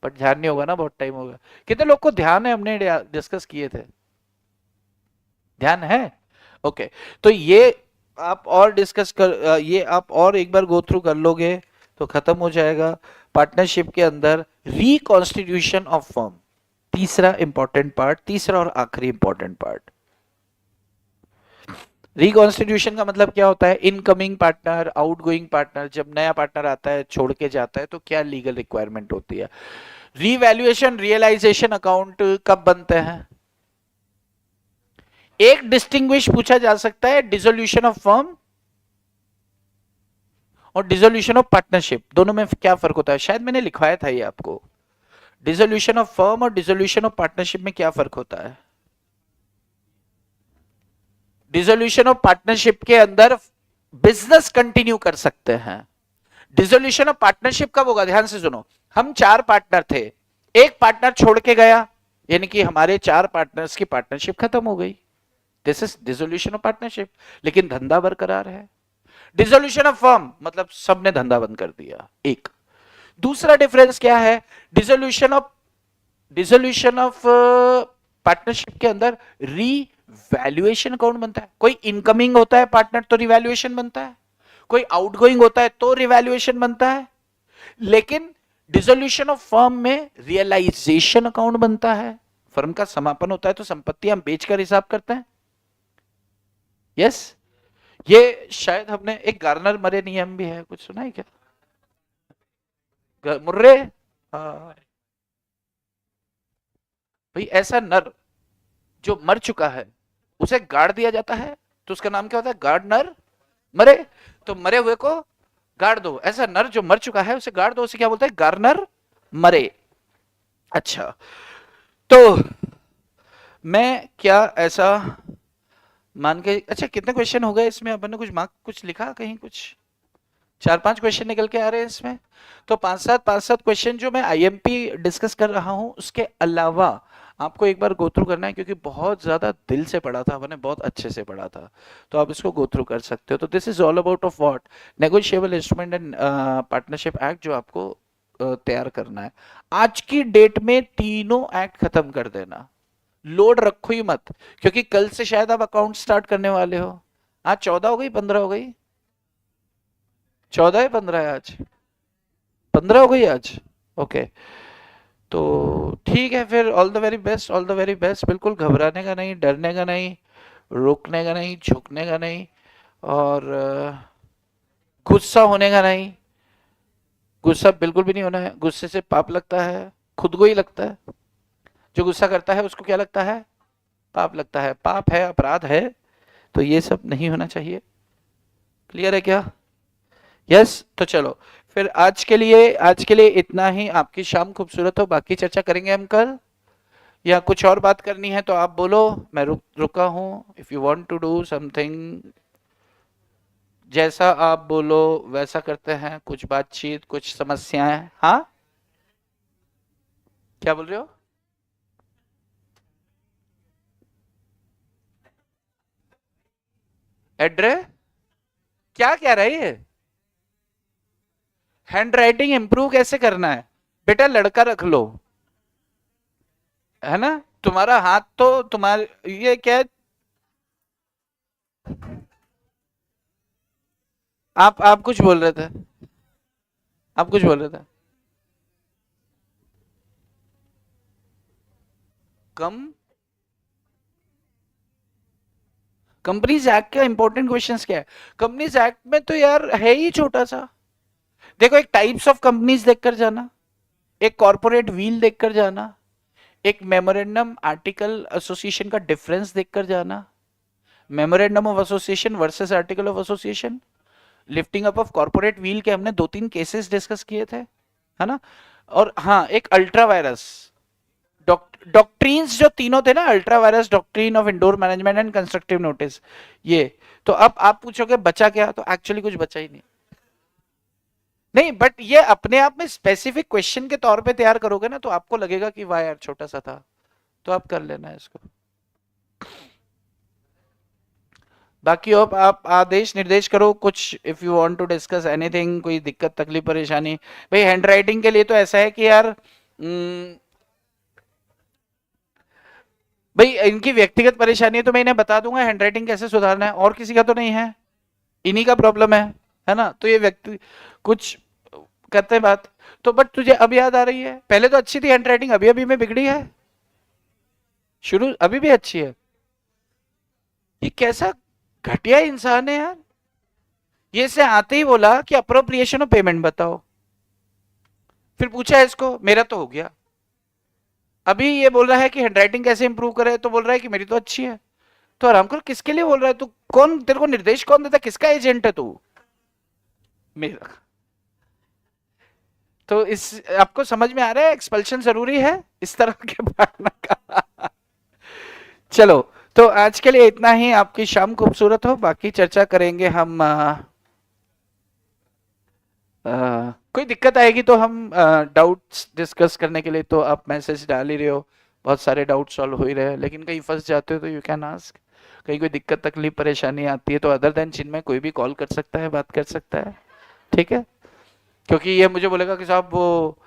पर ध्यान नहीं होगा ना, बहुत टाइम होगा। कितने लोग को ध्यान है हमने डिस्कस किए थे? ध्यान है? ओके। तो ये आप और डिस्कस कर, ये आप और एक बार गो थ्रू कर लोगे तो खत्म हो जाएगा। पार्टनरशिप के अंदर रिकॉन्स्टिट्यूशन ऑफ फर्म, तीसरा इंपॉर्टेंट पार्ट, तीसरा और आखिरी इंपॉर्टेंट पार्ट। रिकॉन्स्टिट्यूशन का मतलब क्या होता है? इनकमिंग पार्टनर, आउटगोइंग पार्टनर, जब नया पार्टनर आता है छोड़ के जाता है तो क्या लीगल रिक्वायरमेंट होती है? रीवैल्यूएशन, रियलाइजेशन अकाउंट कब बनते हैं? एक डिस्टिंग्विश पूछा जा सकता है डिसोल्यूशन ऑफ फर्म और डिसोल्यूशन ऑफ पार्टनरशिप, दोनों में क्या फर्क होता है? शायद मैंने लिखवाया था ये आपको। डिसोल्यूशन ऑफ फर्म और डिसोल्यूशन ऑफ पार्टनरशिप में क्या फर्क होता है? डिसोल्यूशन ऑफ पार्टनरशिप के अंदर बिजनेस कंटिन्यू कर सकते हैं। डिसोल्यूशन ऑफ पार्टनरशिप कब होगा? ध्यान से सुनो। हम 4 पार्टनर थे, एक पार्टनर छोड़ के गया, यानी कि हमारे 4 पार्टनर्स की पार्टनरशिप खत्म हो गई। This is dissolution of partnership, लेकिन धंधा बरकरार है। डिसोल्यूशन ऑफ फर्म मतलब सबने धंधा बंद कर दिया। एक दूसरा डिफरेंस क्या है? डिसोल्यूशन ऑफ पार्टनरशिप के अंदर रिवैल्यूएशन अकाउंट बनता है। कोई इनकमिंग होता है पार्टनर तो रिवैल्यूएशन बनता है, कोई आउटगोइंग होता है तो रिवैल्यूएशन बनता है। लेकिन डिसोल्यूशन ऑफ फर्म में रियलाइजेशन अकाउंट बनता है। फर्म का समापन होता है तो संपत्ति हम बेचकर हिसाब करते हैं। यस ये शायद हमने एक गार्नर मरे नियम भी है, कुछ सुना है क्या? मुर्रे, हाँ भाई, ऐसा नर जो मर चुका है उसे गाड़ दिया जाता है तो उसका नाम क्या होता है? गार्डनर मरे। तो मरे हुए को गाड़ दो, ऐसा नर जो मर चुका है उसे गाड़ दो, उसे क्या बोलते हैं? गार्नर मरे। अच्छा, तो मैं क्या ऐसा मान के, अच्छा कितने क्वेश्चन हो गए इसमें? अपन ने कुछ मार्क कुछ लिखा कहीं? कुछ 4-5 क्वेश्चन निकल के आ रहे हैं इसमें। तो 5-7 क्वेश्चन जो मैं आईएमपी डिस्कस कर रहा हूं उसके अलावा आपको एक बार गो थ्रू करना है, क्योंकि बहुत ज्यादा दिल से पढ़ा था मैंने, बहुत अच्छे से पढ़ा था, तो आप इसको गो थ्रू कर सकते हो। तो this is all about of what? Negotiable instrument and partnership act जो आपको तैयार करना है। आज की डेट में तीनों एक्ट खत्म कर देना, लोड रखो ही मत, क्योंकि कल से शायद आप अकाउंट स्टार्ट करने वाले हो। आज 14 हो गई, 15 हो गई? 14 है, 15 है आज? 15 हो गई आज। ओके, तो ठीक है फिर। All the very best, all the very best. बिल्कुल घबराने का नहीं, डरने का नहीं, रुकने का नहीं, झुकने का नहीं, और गुस्सा होने का नहीं। गुस्सा बिल्कुल भी नहीं होना है, गुस्से से पाप लगता है, खुद को ही लगता है। जो गुस्सा करता है उसको क्या लगता है? पाप लगता है, पाप है, अपराध है, तो ये सब नहीं होना चाहिए। क्लियर है क्या? यस। तो चलो फिर आज के लिए इतना ही। आपकी शाम खूबसूरत हो, बाकी चर्चा करेंगे हम कल। या कुछ और बात करनी है तो आप बोलो, मैं रुका हूं। If you want to do something, जैसा आप बोलो वैसा करते हैं। कुछ बातचीत, कुछ समस्याएं? हाँ, क्या बोल रहे हो? एड्रेस क्या कह रही है? हैंड राइटिंग इंप्रूव कैसे करना है? बेटा लड़का रख लो, है ना? तुम्हारा हाथ तो तुम्हारे ये क्या है? आप कुछ बोल रहे थे, आप कुछ बोल रहे थे। कम कंपनीज एक्ट का इंपॉर्टेंट क्वेश्चंस क्या है? कंपनीज एक्ट में तो यार है ही छोटा सा, देखो, एक टाइप्स ऑफ कंपनीज देखकर जाना, एक कॉर्पोरेट व्हील देखकर जाना, एक मेमोरेंडम आर्टिकल एसोसिएशन का डिफरेंस देखकर जाना, memorandum of association versus article of association, lifting up of corporate wheel के हमने 2-3 केसेस डिस्कस किए थे, है ना। और हाँ, एक अल्ट्रा वायरस डॉक्ट्रीन्स जो तीनों थे ना, ultra vires doctrine of indoor management and constructive notice, ये। तो अब आप पूछोगे बचा क्या, तो एक्चुअली कुछ बचा ही नहीं। नहीं, बट ये अपने आप में स्पेसिफिक क्वेश्चन के तौर पे तैयार करोगे ना, तो आपको लगेगा कि वाह यार छोटा सा था, तो आप कर लेना है इसको। बाकी अब आप आदेश निर्देश करो कुछ, if you want to discuss anything, कोई दिक्कत तकलीफ परेशानी। भाई हैंड राइटिंग के लिए तो ऐसा है कि यार भाई इनकी व्यक्तिगत परेशानी है तो मैं इन्हें बता दूंगा हैंड राइटिंग कैसे सुधारना है, और किसी का तो नहीं है, इन्हीं का प्रॉब्लम है ना। तो ये व्यक्ति कुछ करते हैं बात। तो बट तुझे अब याद आ रही है, पहले तो अच्छी थी हैंड राइटिंग, अभी अभी में बिगड़ी है, शुरू अभी भी अच्छी है। ये कैसा घटिया इंसान है यार। ये से आते ही बोला कि अप्रोप्रिएशन ऑफ पेमेंट बताओ, फिर पूछा इसको, मेरा तो हो गया। अभी ये बोल रहा है कि हैंडराइटिंग कैसे इंप्रूव करे, तो बोल रहा है कि मेरी तो अच्छी है। तो आराम कर, किसके लिए बोल रहा है तू? कौन तेरे को निर्देश कौन देता, किसका एजेंट है तू? मेरा। तो इस आपको समझ में आ रहा है एक्सपल्शन जरूरी है इस तरह के भागना का। चलो, तो आज के लिए इतना ही। आपकी शाम खूबसूरत हो, बाकी चर्चा करेंगे हम। कोई दिक्कत आएगी तो हम डाउट्स डिस्कस करने के लिए तो आप मैसेज डाल ही रहे हो, बहुत सारे डाउट सॉल्व हो ही रहे हैं, लेकिन कहीं फंस जाते हो तो यू कैन आस्क। कहीं कोई दिक्कत तकलीफ परेशानी आती है तो अदर देन चिन्मय कोई भी कॉल कर सकता है, बात कर सकता है, ठीक है। क्योंकि ये मुझे बोलेगा कि साहब वो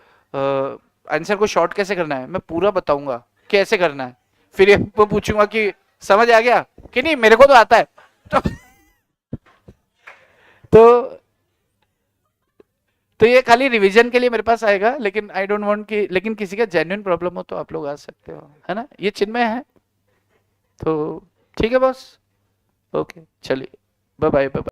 आंसर को शॉर्ट कैसे करना है, मैं पूरा बताऊंगा कैसे करना है, फिर ये मैं पूछूंगा कि समझ आ गया कि नहीं, मेरे को तो आता है। तो तो तो ये खाली रिवीजन के लिए मेरे पास आएगा, लेकिन आई डोंट वांट कि, लेकिन किसी का जेन्युइन प्रॉब्लम हो तो आप लोग आ सकते हो, है ना। ये चिन्मय है, तो ठीक है बॉस, ओके चलिए, बाय बाय बाय।